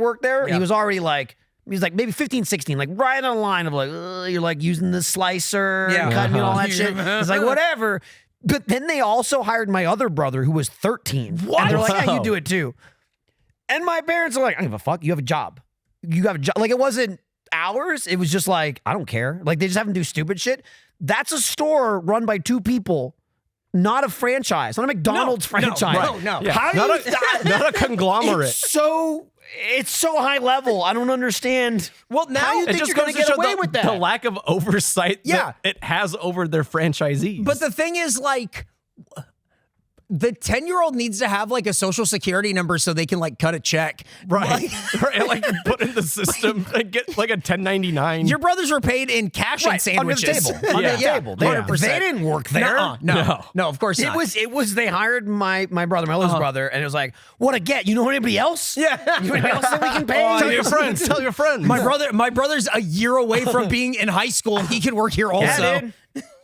Yeah. He was already like. He was like maybe 15, 16, like right on the line of like, you're like using the slicer, and cutting and all that shit. It's like, whatever. But then they also hired my other brother who was 13. What? And they're like, yeah, you Wow. do it too. And my parents are like, I don't give a fuck. You have a job. You have a job. Like, it wasn't hours. It was just like, I don't care. Like, they just have them do stupid shit. That's a store run by two people, not a franchise, not a McDonald's franchise. No. Yeah. How do not, you? not a conglomerate. It's so high level. I don't understand. Well, now How you it think just you're going to goes get show away with that? The lack of oversight Yeah. that it has over their franchisees. But the thing is, like, the 10-year-old needs to have like a social security number so they can like cut a check. right. Right, like put in the system and get like a 1099. Your brothers were paid in cash and sandwiches. Under the table. Under the table. They 100%. didn't work there. Nuh-uh. No, of course not. It was. They hired my brother, my little brother, and it was like, what a get. You know anybody else? Yeah. You know anybody else that we can pay? Tell your friends. Tell your friends. My brother's a year away from being in high school. He can work here also. Yeah, dude.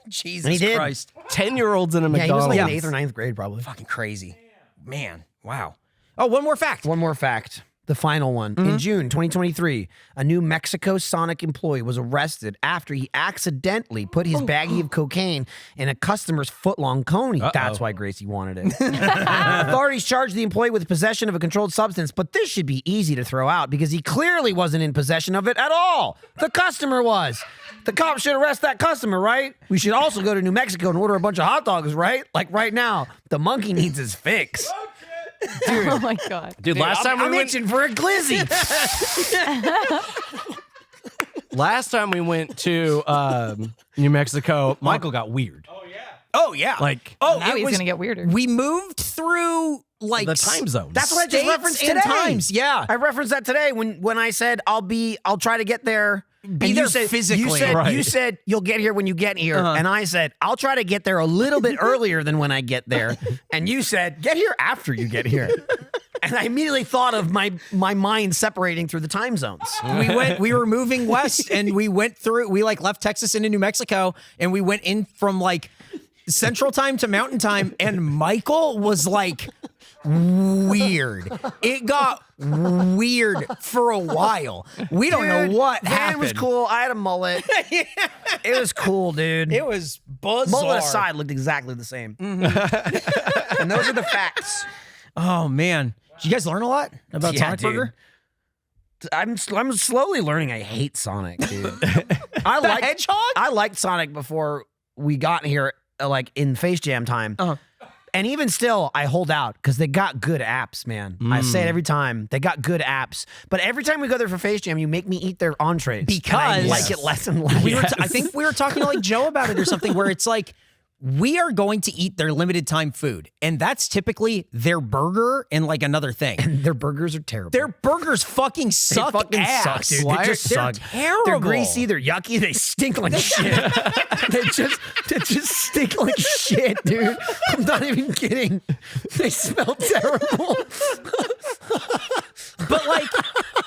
Jesus He did. Christ. 10-year-olds in a Yeah, he was McDonald's. like in 8th or 9th grade, probably. Fucking crazy. Man. Wow. Oh, one more fact. One more fact. The final one. In June 2023, a New Mexico Sonic employee was arrested after he accidentally put his baggie of cocaine in a customer's foot-long coney. That's why Gracie wanted it. Authorities charged the employee with possession of a controlled substance, but this should be easy to throw out because he clearly wasn't in possession of it at all. The customer was. The cops should arrest that customer, right? We should also go to New Mexico and order a bunch of hot dogs, right? Like right now, the monkey needs his fix. Oh my God. Dude, last time we I'm went itching for a glizzy. last time we went to New Mexico, Michael got weird. Oh, yeah. Like Now it he's was- going to get weirder. We moved through like the time zones. That's what I just states referenced and today. times. Yeah. I referenced that today when I said I'll try to get there. Be and there you said, physically. You said, Right. you said you'll get here when you get here, and I said I'll try to get there a little bit earlier than when I get there, and you said get here after you get here. And I immediately thought of my mind separating through the time zones. We were moving west and we went through, we like left Texas into New Mexico and we went in from like Central Time to Mountain Time, and Michael was like weird. It got weird for a while. We don't know what happened. It was cool. I had a mullet. It was cool, dude. It was bizarre. Mullet aside looked exactly the same. Mm-hmm. And those are the facts. Oh man, did you guys learn a lot about Sonic dude. Burger? I'm slowly learning I hate Sonic, dude. I Hedgehog? I liked Sonic before we got here, like in Face Jam time. And even still, I hold out because they got good apps, man. I say it every time. They got good apps. But every time we go there for Face Jam, you make me eat their entrees. Because I like it less and less. I think we were talking to like Joe about it or something where it's like, we are going to eat their limited time food. And that's typically their burger and like another thing. And their burgers are terrible. Their burgers fucking suck fucking ass. suck, dude. Why They are- just they're suck. terrible. They're greasy. They're yucky. They stink like shit. they just stink like shit, dude. I'm not even kidding. They smell terrible.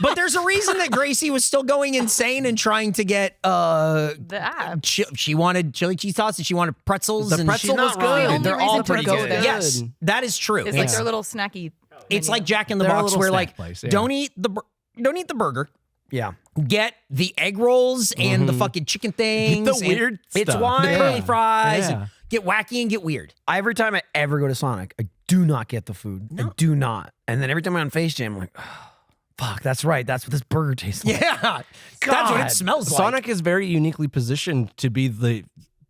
But there's a reason that Gracie was still going insane and trying to get The app. she wanted chili cheese sauce and she wanted pretzels The and pretzel she's was not good. wrong. The only They're all reason to pretty go good. there. Yes, that is true. It's like their little snacky. It's menu. like Jack in the They're a Box little where snack like place, yeah. don't eat the burger. Yeah. Get the egg rolls and the fucking chicken things. The and weird It's stuff. wine, Yeah. fries. Yeah. And get wacky and get weird. Every time I ever go to Sonic, I do not get the food. I do not. And then every time I'm on Face Jam, I'm like, oh, fuck, that's right. That's what this burger tastes like. Yeah, that's what it God. smells like. Sonic is very uniquely positioned to be the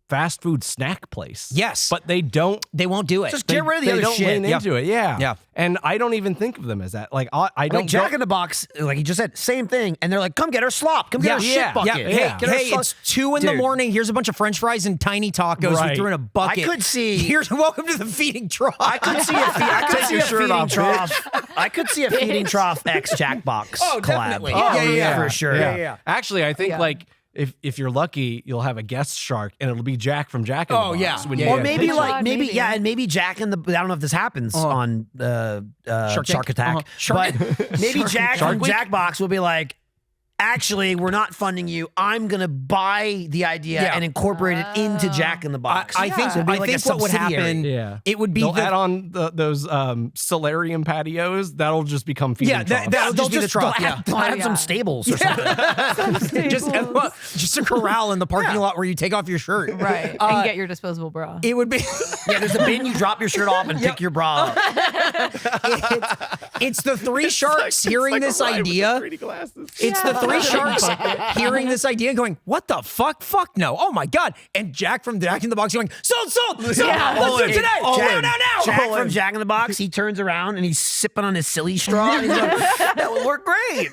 fast food snack place. Yes. But they don't. They won't do it. Just get rid of the they other don't shit. lean Yeah. into it. Yeah. Yeah. And I don't even think of them as that. Like I don't. Like Jack in the Box, like he just said, same thing. And they're like, come get our slop. Come get our shit bucket. Hey, Get our hey, slop. it's 2 in the Dude. morning. Here's a bunch of French fries and tiny tacos we Right. threw in a bucket. I could see- Here's welcome to the Feeding Trough. I could see a shirt feeding off, trough. I could see a feeding trough X Jackbox Oh, collab. definitely. Oh, Yeah. for sure. Yeah. Actually, I think Yeah. like if you're lucky, you'll have a guest shark, and it'll be Jack from Jack in the Oh, Box. yeah. when you Yeah. Or get maybe there. like maybe. and maybe Jack and the I don't know if this happens on Shark Tank? Attack, but maybe Jack from Jackbox will be like, actually, we're not funding you. I'm gonna buy the idea Yeah. and incorporate it into Jack in the Box. I think So it'd be I like think a what would subsidiary. happen. Yeah. It would be They'll the, add on those solarium patios. That'll just become feeding Yeah, troughs. that'll just be the trough. They'll Yeah. add, they'll add some stables or something. just a corral in the parking lot where you take off your shirt. Right. And get your disposable bra. It would be. Yeah, there's a bin. You drop your shirt off and pick your bra up. It's the 3 sharks hearing this idea. It's the 3 sharks hearing this idea and going, what the fuck? Fuck no. Oh my God. And Jack from Jack in the Box going, sold. Let's do it today. Now. Jack from Jack in the Box, he turns around and he's sipping on his silly straw. And he's like, that would work great.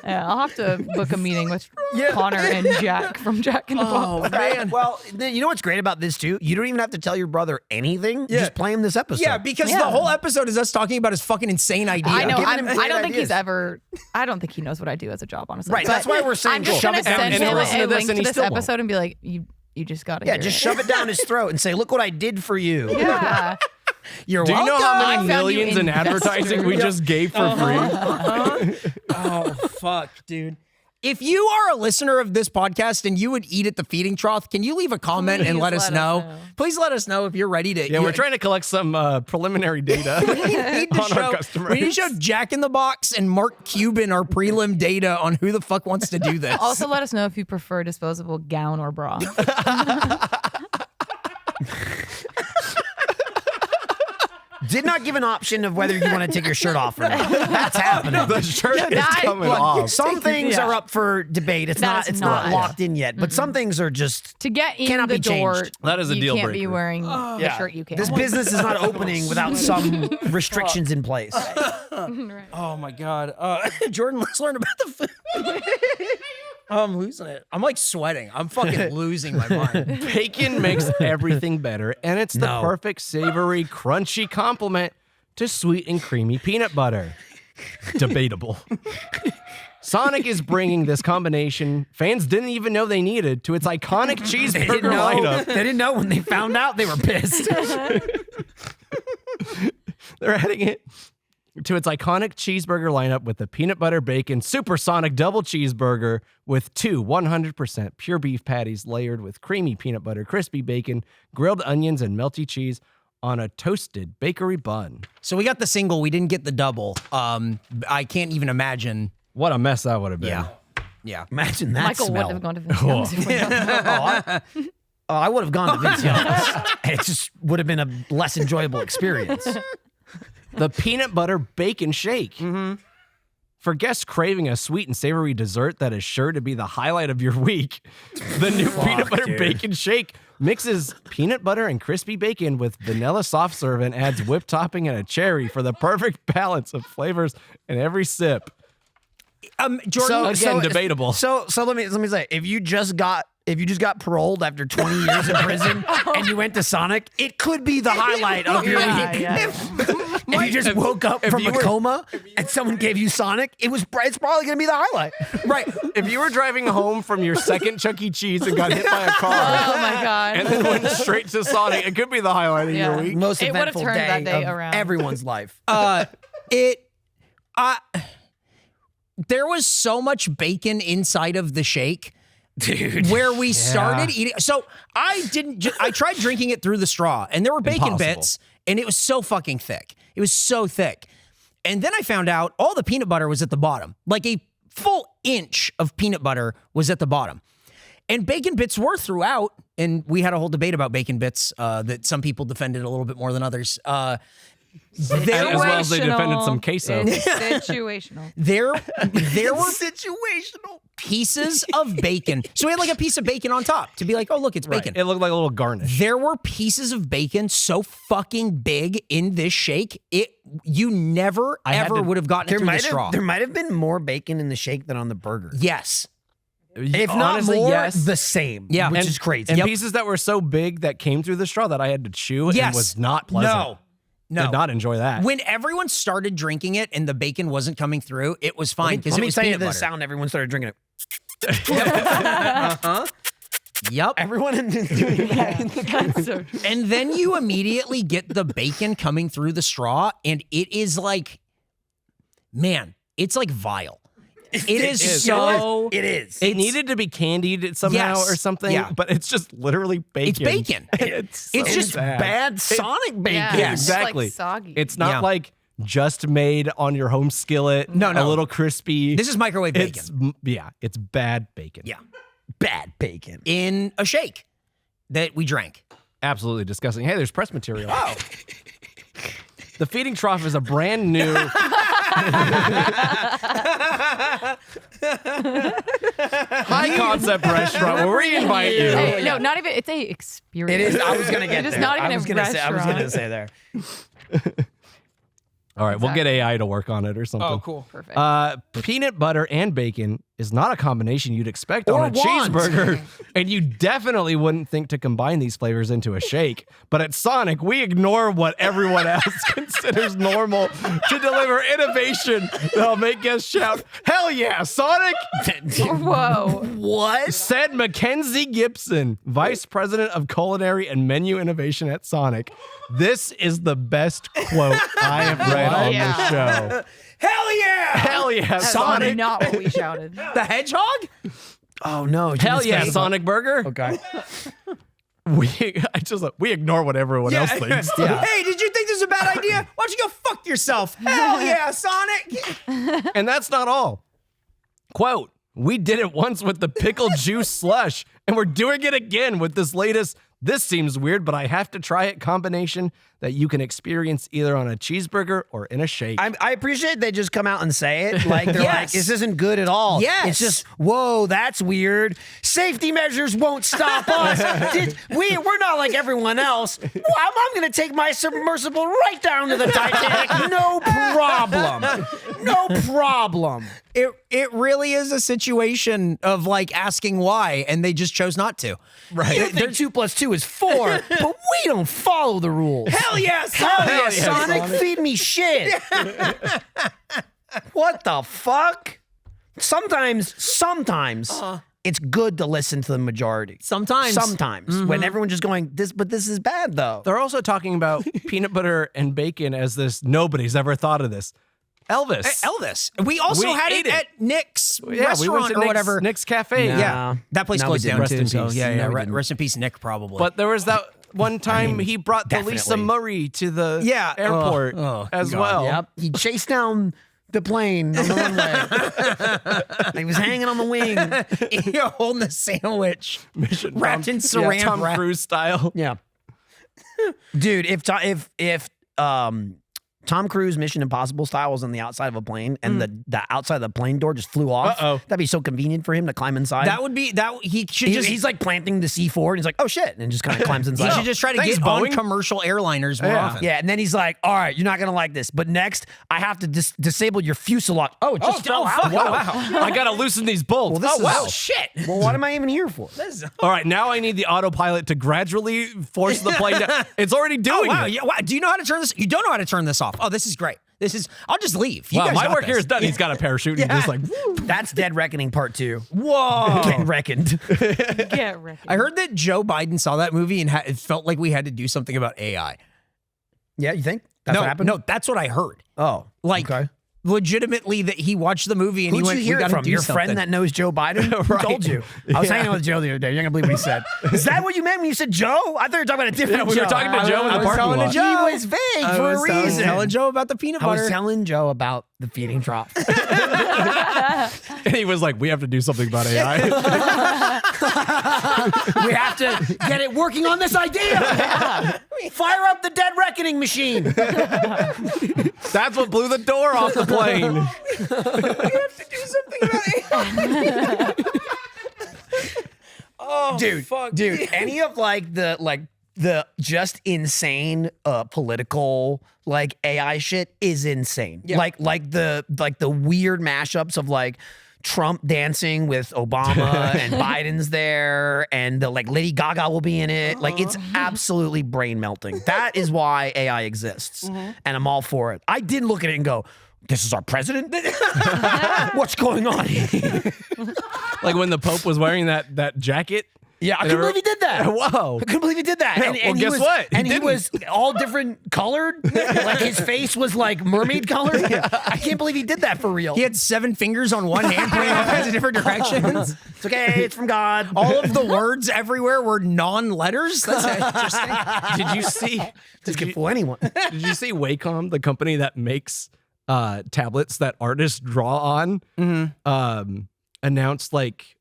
Yeah, I'll have to book a meeting with Connor and Jack from Jack in the Box. Man. Well, you know what's great about this too? You don't even have to tell your brother anything. Yeah. Just play him this episode. Yeah, because the whole episode is us talking about his fucking insane idea. I know. Giving I him don't great think ideas. he's ever. I don't think he knows what I do as a job, honestly. Right, But that's why we're saying I'm just shove gonna it down send his him throat. listen a to this link and to he this still won't. episode and be like, you just got to. Yeah, just shove it down his throat and say, look what I did for you. Yeah. You're Do you know welcome. how I many found you millions in investor. advertising we just gave for free? Oh, fuck, dude. If you are a listener of this podcast and you would eat at the Feeding Trough, can you leave a comment and Please let us let us know? know. Please let us know if you're ready to. Yeah, we're trying to collect some preliminary data We need to on show, our customers. we need to show Jack in the Box and Mark Cuban our prelim data on who the fuck wants to do this. Also, let us know if you prefer disposable gown or bra. Did not give an option of whether you want to take your shirt off or not. That's happening. The shirt is that- coming look, off. Some things Yeah. are up for debate. It's That's not. It's not not. locked in yet. But some things are just. To get in Cannot the be door, changed. That is a you deal can't be breaker. wearing the shirt you can. This business is not opening without some restrictions in place. Oh my God. Jordan, let's learn about the food. I'm losing it. I'm like sweating. I'm fucking losing my mind. Bacon makes everything better, and it's the No. perfect savory, crunchy complement to sweet and creamy peanut butter. Debatable. Sonic is bringing this combination fans didn't even know they needed to its iconic cheeseburger lineup. They didn't know when they found out. They were pissed. They're adding it to its iconic cheeseburger lineup with the peanut butter bacon Supersonic double cheeseburger with 2 100% pure beef patties layered with creamy peanut butter, crispy bacon, grilled onions, and melty cheese on a toasted bakery bun. So we got the single. We didn't get the double. I can't even imagine. What a mess that would have been. Yeah. Yeah. Imagine that Michael smell. wouldn't have gone to Vince Young's if we don't. I would have gone to Vince Young's. It just would have been a less enjoyable experience. The peanut butter bacon shake. For guests craving a sweet and savory dessert that is sure to be the highlight of your week, the new peanut butter bacon shake mixes peanut butter and crispy bacon with vanilla soft serve and adds whipped topping and a cherry for the perfect balance of flavors in every sip. Jordan, Again, debatable. So let me say, if you just got paroled after 20 years in prison and you went to Sonic, it could be the highlight of your week. Yeah. If you just woke up from a coma and someone gave you Sonic, it's probably going to be the highlight. right. If you were driving home from your second Chuck E. Cheese and got hit by a car Oh my God. and then went straight to Sonic, it could be the highlight of your week. Most It would've eventful turned that day of around. everyone's life. There was so much bacon inside of the shake. Dude. Where we started eating. So I tried drinking it through the straw, and there were bacon Impossible. bits, and it was so fucking thick. It was so thick. And then I found out all the peanut butter was at the bottom. Like a full inch of peanut butter was at the bottom. And bacon bits were throughout, and we had a whole debate about bacon bits that some people defended a little bit more than others. As well as they defended some queso. It's situational. There were situational pieces of bacon. So we had like a piece of bacon on top to be like, oh, look, it's bacon. It looked like a little garnish. There were pieces of bacon so fucking big in this shake, you never ever would have gotten it through the straw. There might have been more bacon in the shake than on the burger. Yes. If not Honestly, more, yes. the same. Yeah. Which And- is crazy. And pieces that were so big that came through the straw that I had to chew and was not pleasant. No. Did not enjoy that. When everyone started drinking it and the bacon wasn't coming through, it was fine because Let it me was tell you peanut the butter. sound everyone started drinking it. Yep. Everyone in doing that. That's so true. And then you immediately get the bacon coming through the straw, and it is like, man, it's like vile. It is so. It is. it needed to be candied somehow Yes. or something, Yeah. but it's just literally bacon. It's bacon. It's It's so just Bad Sonic bacon. Yeah, Yes. it's just, Exactly. like soggy. It's not Yeah. like just made on your home skillet. No. A little crispy. This is microwave bacon. It's bad bacon. Yeah. Bad bacon. In a shake that we drank. Absolutely disgusting. Hey, there's press material. Oh. The Feeding Trough is a brand new high concept restaurant where we invite you. Hey, no, not even. It's a experience. It is. I was gonna get It is there. not even I was a gonna say. I was gonna restaurant. say there. All right, we'll get AI to work on it or something. cool. Perfect. Peanut butter and bacon is not a combination you'd expect Or on a want. cheeseburger, and you definitely wouldn't think to combine these flavors into a shake. But at Sonic, we ignore what everyone else considers normal to deliver innovation that'll make guests shout, "Hell yeah, Sonic!" Whoa. What? Said Mackenzie Gibson, Vice President of Culinary and Menu Innovation at Sonic. This is the best quote I have read on Yeah. the show. Hell yeah! Hell yeah, That's Sonic! not what we shouted. The hedgehog? Oh no! Hell yeah, Sonic Burger! Okay. We ignore what everyone else thinks. Hey, did you think this was a bad idea? Why don't you go fuck yourself? Hell yeah, Sonic! And that's not all. Quote, we did it once with the pickle juice slush, and we're doing it again with this latest, this seems weird, but I have to try it combination that you can experience either on a cheeseburger or in a shake. I appreciate they just come out and say it. Like they're Yes. like, this isn't good at all. Yes. It's just, whoa, that's weird. Safety measures won't stop us. We're not like everyone else. Well, I'm going to take my submersible right down to the Titanic. No problem. No problem. It really is a situation of like asking why, and they just chose not to. Right. You think 2 + 2 is 4, but we don't follow the rules. Hell yeah, Sonic! Hell yeah, Sonic, feed me shit. What the fuck? Sometimes it's good to listen to the majority. Sometimes. When everyone's just going, this is bad though. They're also talking about peanut butter and bacon as this, nobody's ever thought of this. Elvis. Elvis. We also We had it ate it. at Nick's Yeah, we restaurant went to or Nick's, whatever. Nick's Cafe. No. Yeah, that place No, we closed didn't. down Rest too. in So peace. yeah, No, we didn't. rest in peace, Nick. Probably. But there was that one time he brought the Lisa definitely. Murray to the Yeah. airport as God. well. Yep. He chased down the plane on the runway. He was hanging on the wing. You're holding a sandwich Mission wrapped in saran Tom wrap. Cruise style. Yeah. Dude, if Tom Cruise Mission Impossible style was on the outside of a plane and the outside of the plane door just flew off, Uh-oh. that'd be so convenient for him to climb inside. That would be that. He should just. He's like planting the C4 and he's like, oh shit, and just kind of climbs he inside. should just try to Thanks, get on Boeing. commercial airliners more often. Yeah, and then he's like, all right, you're not going to like this, but next I have to disable your fuselage. Oh, it just fell out. fuck. Wow. I gotta loosen these bolts. Well, this is- Oh shit! Well, what am I even here for? All right, now I need the autopilot to gradually force the plane down. It's already Oh doing wow! it. Yeah, wow. Do you know how to turn this? You don't know how to turn this off. Oh, this is great. This is. I'll just leave. You Wow, guys my got work this. here is done. He's got a parachute and just like, That's Dead Reckoning Part 2. Whoa! Getting reckoned. Get ready. I heard that Joe Biden saw that movie and it felt like we had to do something about AI. Yeah, you think? That's no, what happened? no, that's what I heard. Oh, Like, okay. legitimately, that he watched the movie and Who'd he went, you hear "We it gotta from? do Your something." friend that knows Joe Biden? Who told you? I was hanging out with Joe the other day. You're not gonna believe what he said. Is that what you meant when you said Joe? I thought you were talking about a different Yeah, we Joe. were talking to Joe in the I was parking telling lot. Joe. He was vague I for a was reason. telling Joe about the peanut I was butter. telling Joe about the feeding trough. and he was like, we have to do something about AI. We have to get it working on this idea. Fire up the Dead Reckoning machine. That's what blew the door off the plane. Dude, any of the just insane political like AI shit is insane. Yeah. Like the weird mashups of like Trump dancing with Obama and Biden's there and the like Lady Gaga will be in it. Like it's absolutely brain melting. That is why AI exists. And I'm all for it. I did look at it and go, this is our president? What's going on here? Like when the Pope was wearing that jacket. Yeah, I couldn't believe he did that. Whoa. I couldn't believe he did that. And, Well, and guess he was, what? He And he didn't. was all different colored. Like his face was like mermaid colored. I can't believe he did that for real. He had 7 fingers on one hand pointing all kinds of different directions. It's okay. It's from God. All of the words everywhere were non-letters. That's interesting. Did you see? This can fool anyone. Did you see Wacom, the company that makes tablets that artists draw on, announced like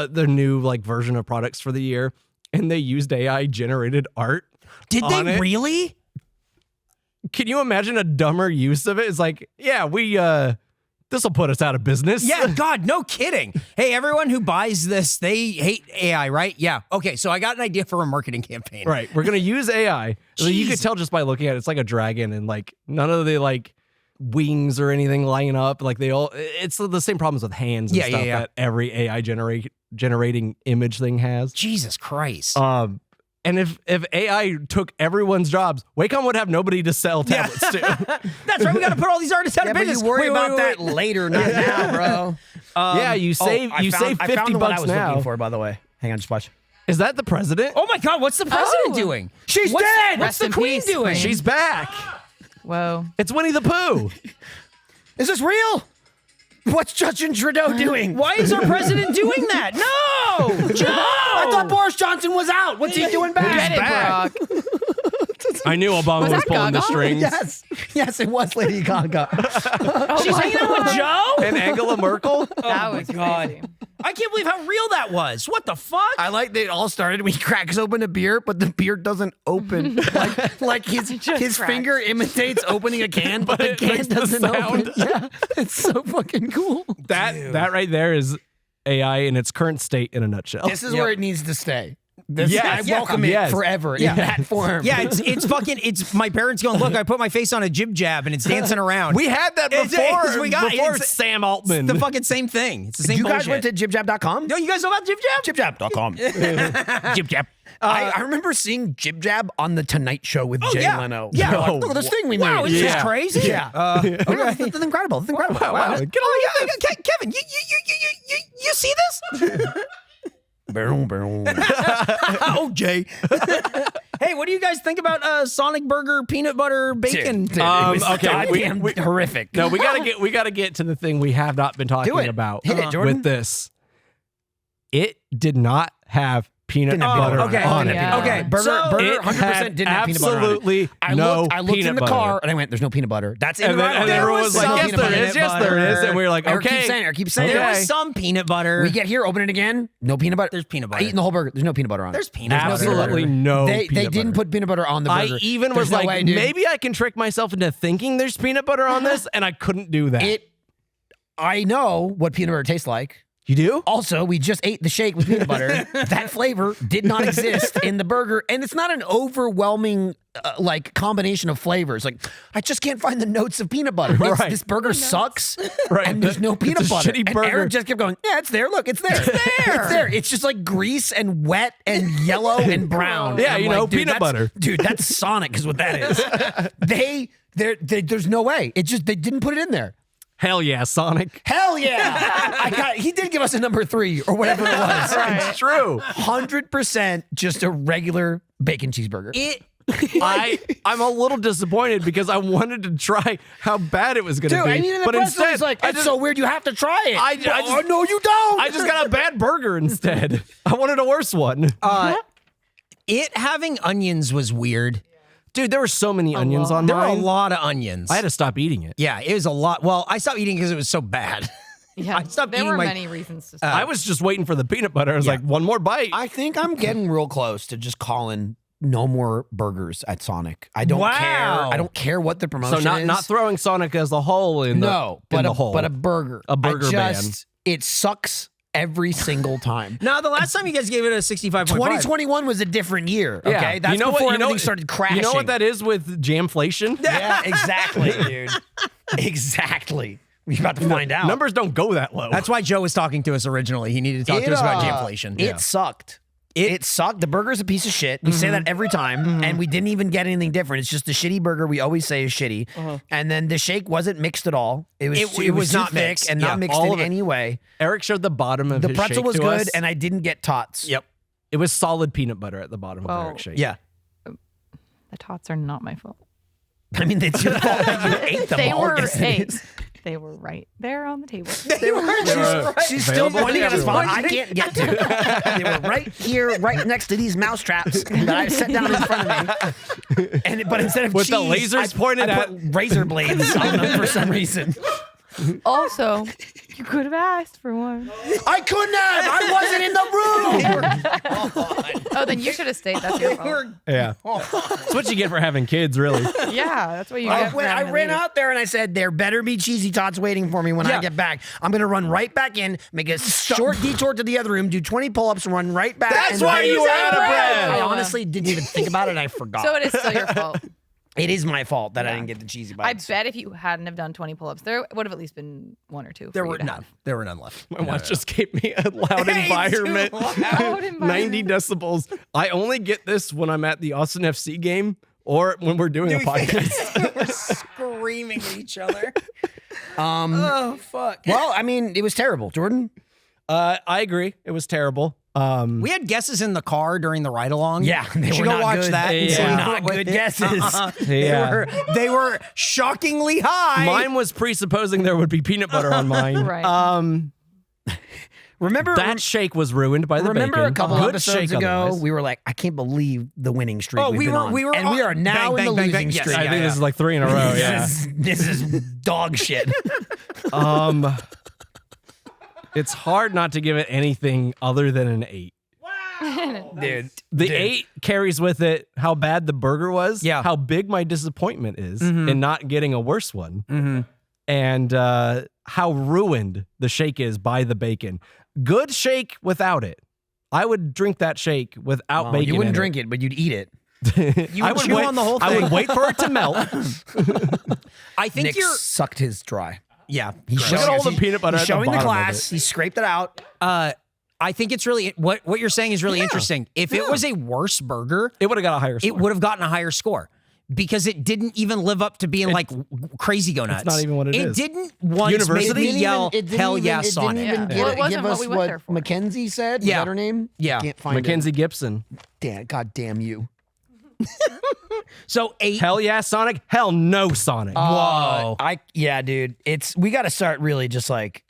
their new like version of products for the year, and they used AI generated art. Did on they it. really? Can you imagine a dumber use of it? It's like, yeah, we this will put us out of business. Yeah, God, no kidding. Hey, everyone who buys this, they hate AI, right? Yeah. Okay, so I got an idea for a marketing campaign. Right. We're gonna use AI. So you could Jeez. tell just by looking at it, it's like a dragon, and like none of the like wings or anything line up. Like they all, it's the same problems with hands and Yeah, stuff yeah. that every AI generating image thing has. Jesus Christ. And if AI took everyone's jobs, Wacom would have nobody to sell tablets to. That's right. We got to put all these artists out Yeah, of but business. you worry Wait, about wait, that wait. later, not now, bro. Yeah, you save I save found 50 the one I bucks was now. looking for, by the way. Hang on, just watch. Is that the president? Oh my God, what's the president Oh. doing? She's What's dead! What's Rest the in queen peace, doing? queen. She's back. Whoa. It's Winnie the Pooh. Is this real? What's Justin Trudeau doing? Why is our president doing that? No, Joe. I thought Boris Johnson was out. What's he doing back? Get it, back. Brock. I knew Obama was that pulling the Gaga? strings. Yes, it was Lady Gaga. She's hanging out with Joe. And Angela Merkel. That was crazy. I can't believe how real that was. What the fuck? I like that it all started when he cracks open a beer, but the beer doesn't open. like his cracks. finger imitates opening a can, but the it can makes the doesn't open. sound. Yeah, it's so fucking cool. That right there is AI in its current state in a nutshell. This is where it needs to stay. This, Yes, I yeah, welcome it yes. forever Yeah. in that form. Yeah, it's my parents going, look, I put my face on a jib jab and it's dancing around. We had that It's- before. it's- it's Sam Altman. the fucking same thing. It's the same You guys bullshit. went to jibjab.com? No, you guys know about jib jab? Jibjab.com. Jib jab. I remember seeing Jib Jab on The Tonight Show with Jay yeah. Leno. Yeah. They're like, No. look at this thing we Wow, made. it's Yeah. just crazy. Yeah. Okay. This is incredible. This is incredible. Wow. Get on Kevin, you see this? Boom, boom. Oh, Jay. Hey, what do you guys think about Sonic Burger peanut butter bacon? Dude, it was okay, goddamn horrific. No, we gotta get to the thing we have not been talking it. about. Hit it, Jordan. With this, it did not have peanut Didn't have butter peanut butter on it. Yeah. Okay, burger So- 100% didn't have peanut butter on it. Absolutely no I looked in peanut the butter. car and I went, "There's no peanut butter." That's in And the then, right and then there everyone was like, no yes, peanut there butter. is, yes, there is. And we were like, Eric okay. keeps saying it. Keep saying There it. was some peanut butter. We get here, open it again. No peanut butter. There's peanut I butter. eaten the whole burger. There's no peanut butter on it. There's peanut butter. Absolutely no They peanut didn't butter. put peanut butter on the I burger. even There's was no like, way, dude. maybe I can trick myself into thinking there's peanut butter on this, and I couldn't do that. I know what peanut butter tastes like. You do? Also, we just ate the shake with peanut butter. That flavor did not exist in the burger, and it's not an overwhelming like combination of flavors. Like, I just can't find the notes of peanut butter. It's- Right. This burger sucks, Right. and there's no peanut It's a butter. shitty And burger. Eric just kept going, "Yeah, it's there. Look, it's there. It's there. It's there. It's just like grease and wet and yellow and brown." Yeah, And I'm you know, like, dude, peanut that's- butter. Dude, that's Sonic is what that is. There's no way. It just they didn't put it in there. Hell yeah, Sonic. Hell yeah! He did give us a number 3 or whatever it was. It's true. 100% just a regular bacon cheeseburger. I'm a little disappointed because I wanted to try how bad it was going to Dude, be. I mean, but Pretzels instead, is like, I it's just, so weird. You have to try it. I just- oh, no, you don't. I just got a bad burger instead. I wanted a worse one. It having onions was weird. Dude, there were so many onions on There were a mine. lot of onions. I had to stop eating it. Yeah, it was a lot. Well, I stopped eating because it was so bad. Yeah, I stopped there eating were my- many reasons to stop. I was just waiting for the peanut butter. I was like, one more bite. I think I'm getting real close to just calling no more burgers at Sonic. I don't Wow. care. I don't care what the promotion so is. not throwing Sonic as a whole in the No, in but the a, hole. but a burger. A burger It sucks every single time. No, the last time you guys gave it a 65.5. 2021 was a different year. Yeah. Okay, that's You know what- before you know everything what- started crashing. You know what that is with jamflation? Yeah, exactly, dude. Exactly. We're about to find out. Numbers don't go that low. That's why Joe was talking to us originally. He needed to talk to us about jamflation. It sucked. It sucked. The burger's a piece of shit. We say that every time, and we didn't even get anything different. It's just the shitty burger we always say is shitty. And then the shake wasn't mixed at all. It was was too not thick mixed. and Yeah, not mixed all in of it. any way. Eric showed the bottom of The his pretzel shake was to good, us. and I didn't get tots. Yep. It was solid peanut butter at the bottom of Oh. Eric's shake. Yeah. The tots are not my fault. I mean, it's your fault that you ate them They all. were Yes, it eight. is. They were right there on the table. She's still Available pointing to at a spot everyone. I can't get to. They were right here, right next to these mouse traps that I set down in front of me. But instead of With the cheese, lasers I pointed put at- razor blades on them for some reason. Also, you could have asked for one. I couldn't have. I wasn't in the room. Oh, then you should have stayed. That's your fault. Yeah. That's what you get for having kids, really. Yeah, that's what you get. for I having to ran leave. out there and I said, there better be cheesy tots waiting for me when I get back. I'm going to run right back in, make a short detour to the other room, do 20 pull-ups, and run right back. That's and why you were out of bread. I honestly didn't even think about it. I forgot. So it is still your fault. It is my fault that I Yeah. didn't get the cheesy I bites. bet if you hadn't have done 20 pull-ups, there would have at least been one or two. There Oh, for were you to none. There were none left. My watch just gave me a loud environment. Loud environment. 90 decibels. I only get this when I'm at the Austin FC game or when we're doing a podcast. We're screaming at each other. Oh, fuck. Well, I mean, it was terrible, Jordan. I agree. It was terrible. We had guesses in the car during the ride along. Yeah, they you should were go not watch good. that. and Yeah. see Not what good they- guesses. Yeah. They were shockingly high. Mine was presupposing there would be peanut butter on mine. Right. Remember That shake was ruined by the Remember bacon. a couple Good episodes shake ago, otherwise. we were like, I can't believe the winning streak. Oh, we've we been were- on. we were and we on- are now bang, in the bang, bang, losing bang. Yes, streak. I think this is like 3 in a row. Yeah. This is dog shit. It's hard not to give it anything other than an 8. Dude. The 8 carries with it how bad the burger was, Yeah. how big my disappointment is in not getting a worse one, and how ruined the shake is by the bacon. Good shake without it. I would drink that shake without Well, bacon. you wouldn't in drink it, but you'd eat it. You I would would chew wait, on the whole I thing. would wait for it to melt. I think Nick you're. sucked his dry. Yeah. He's Look at all the peanut butter He's at the showing the bottom of class. it. He scraped it out. I think it's really what you're saying is really interesting. If it was a worse burger, It would have got a higher score. it would have gotten a higher score because it didn't even live up to being like crazy go nuts. not even what it is. It didn't once University? make me yell hell yeah it Sonic. didn't even Yeah. get Well, it wasn't give what us we went what there for. Mackenzie said. Was Yeah. that her name? Yeah. Can't find Mackenzie Gibson. it. God damn you. So 8. Hell yeah, Sonic. Hell no, Sonic. Whoa. Yeah, dude. We got to start really just like,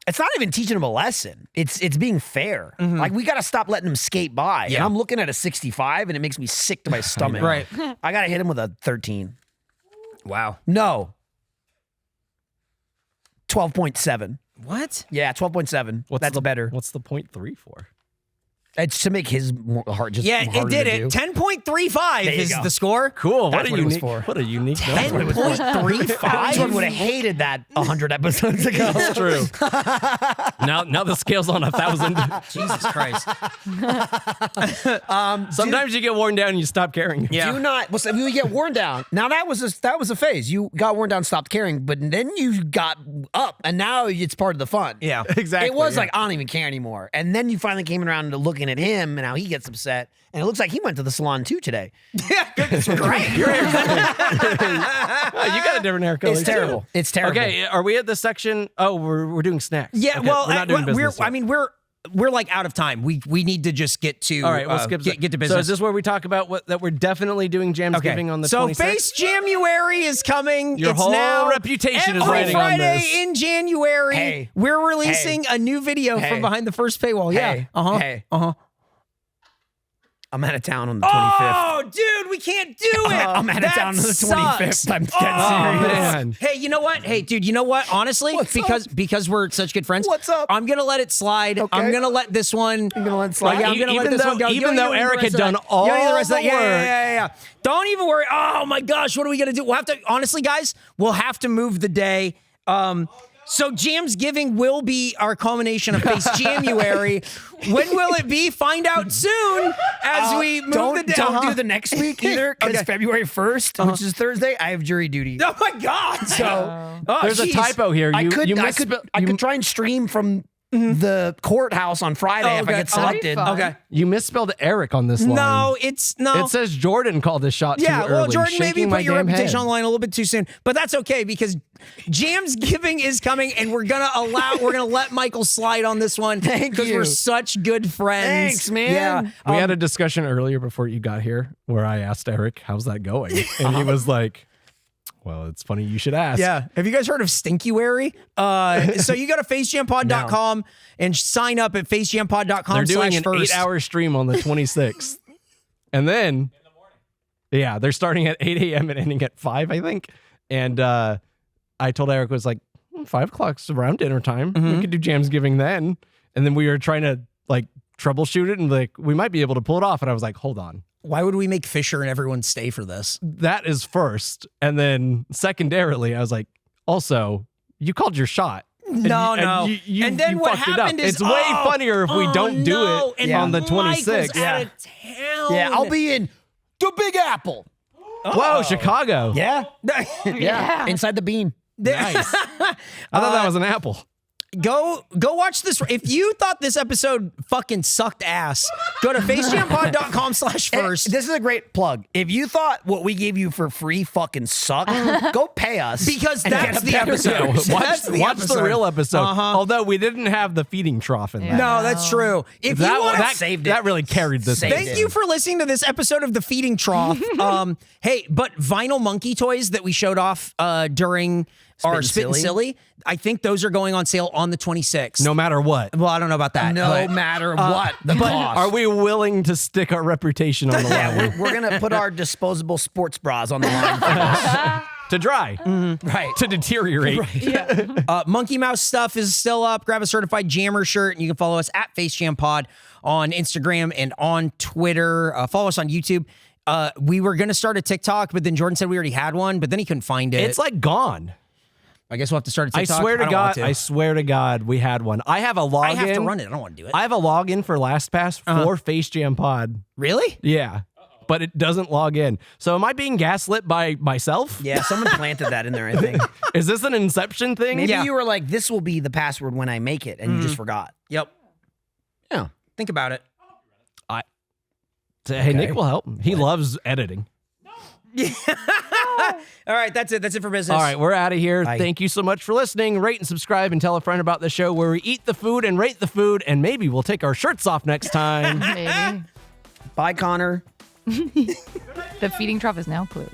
it's not even teaching him a lesson. It's being fair. Like, we got to stop letting him skate by. Yeah. And I'm looking at a 65 and it makes me sick to my stomach. Right. I got to hit him with a 13. Wow. No. 12.7. What? Yeah, 12.7. That's better. What's the 0.3 for? It's to make his hard. Just Yeah, it harder did to it. do. 10.35 There you is go. the score. Cool. That's what it was for. What a unique number. 10.35. I would have hated that 100 episodes ago. That's true. now the scale's on 1,000. Jesus Christ. Sometimes you get worn down and you stop caring. Yeah. Do not. Well, so you get worn down. Now that was a phase. You got worn down, stopped caring, but then you got up, and now it's part of the fun. Yeah. Exactly. It was yeah. like I don't even care anymore, and then you finally came around to looking at him and how he gets upset, and it looks like he went to the salon too today. Yeah, it's great. Your haircut. Oh, you got a different hair color. It's too. terrible. It's terrible. Okay, are we at the section? Oh, we're doing snacks. Yeah, Okay, well, we're not doing business. I mean, we're like out of time. We need to just get to All right, we'll skip get to So business. is this where we talk about that we're definitely doing Jams Giving on the 26th? So Face January is coming. Your it's whole now reputation is every riding on Friday this. in January. Hey. We're releasing a new video Hey. from behind the first paywall. Yeah. Hey. Uh-huh. Hey. Uh-huh. I'm out of town on the 25th. Oh, dude, we can't do it. I'm out of That town on the 25th. sucks. I'm dead Oh, serious. man. Hey, you know what? Hey, dude, you know what? Honestly, What's because we're such good friends. What's up? I'm gonna let it slide. Okay. I'm gonna let this one. I'm gonna let it slide. Yeah, I'm gonna let this one go. You Even don't though need the Eric rest had of done that. all You don't need the rest of the that. Yeah, work. yeah. Don't even worry. Oh my gosh, what are we gonna do? We'll have to. Honestly, guys, we'll have to move the day. So Jams Giving will be our culmination of Face January. When will it be? Find out soon as we move the day. Don't do the next week either, because Okay. February 1st, which is Thursday, I have jury duty. Oh my God! So There's a geez. typo here. I could misspelled try and stream from the courthouse on Friday Oh, if I okay. get Oh, that'd be selected. fun. Okay. you misspelled Eric on this line. No, it's no. It says Jordan called this shot Yeah, too early. well, Jordan, maybe shaking put my your damn reputation head. online a little bit too soon, but that's okay because Jams Giving is coming, and we're gonna let Michael slide on this one Thank because you. we're such good friends. Thanks, man. Yeah, We had a discussion earlier before you got here where I asked Eric, how's that going? And he was like, well, it's funny you should ask. yeah. Have you guys heard of Stinkuary? So you go to facejampod.com and sign up at facejampod.com. They're doing an /first. 8-hour stream on the 26th. And then, yeah, they're starting at 8 a.m. and ending at 5, I think. And I told Eric, was like, 5 o'clock's around dinner time. We could do Jams Giving then. And then we were trying to like troubleshoot it and like, we might be able to pull it off. And I was like, hold on. Why would we make Fisher and everyone stay for this? That is first. And then secondarily, I was like, also, you called your shot. No. You And then what fucked it up. happened is it's way funnier if we don't do it and on the Michael's 26th. out of town. Yeah, I'll be in the Big Apple. Whoa, Chicago. Yeah, Yeah. inside the beam. Nice. I thought that was an apple. Go watch this. If you thought this episode fucking sucked ass, go to facejampod.com/first. This is a great plug. If you thought what we gave you for free fucking sucked, go pay us. Because and that's get a the better episode. service. Watch the episode. real episode. Uh-huh. Although we didn't have the feeding trough in Yeah. that. No, that's true. If you want that saved it. that really carried this. Saved thing. Thank you for listening to this episode of the Feeding Trough. Hey, but vinyl monkey toys that we showed off during our Spit and Silly, I think those are going on sale on the 26th. No matter what. Well, I don't know about that. No but- matter what the cost. Are we willing to stick our reputation on the line Yeah, we're gonna put our disposable sports bras on the line for this. to dry, Right. to deteriorate? Monkey Mouse stuff is still up. Grab a certified jammer shirt, and you can follow us at FaceJamPod on Instagram and on Twitter. Follow us on YouTube. We were going to start a TikTok, but then Jordan said we already had one, but then he couldn't find it. It's like gone. I guess we'll have to start a I TikTok. swear to don't want God, I swear to God, we had one. I have a login. I have to run it. I don't want to do it. I have a login for LastPass for Face Jam Pod. Really? Yeah. But it doesn't log in. So am I being gaslit by myself? Yeah, someone planted that in there, I think. Is this an Inception thing? Maybe Yeah. you were like, this will be the password when I make it, and you just forgot. Yep. Yeah. Think about it. Hey, Nick will help. He loves editing. All right, that's it. That's it for business. All right, we're out of here. Bye. Thank you so much for listening. Rate and subscribe and tell a friend about the show where we eat the food and rate the food, and maybe we'll take our shirts off next time. Maybe. Bye, Connor. The feeding trough is now closed.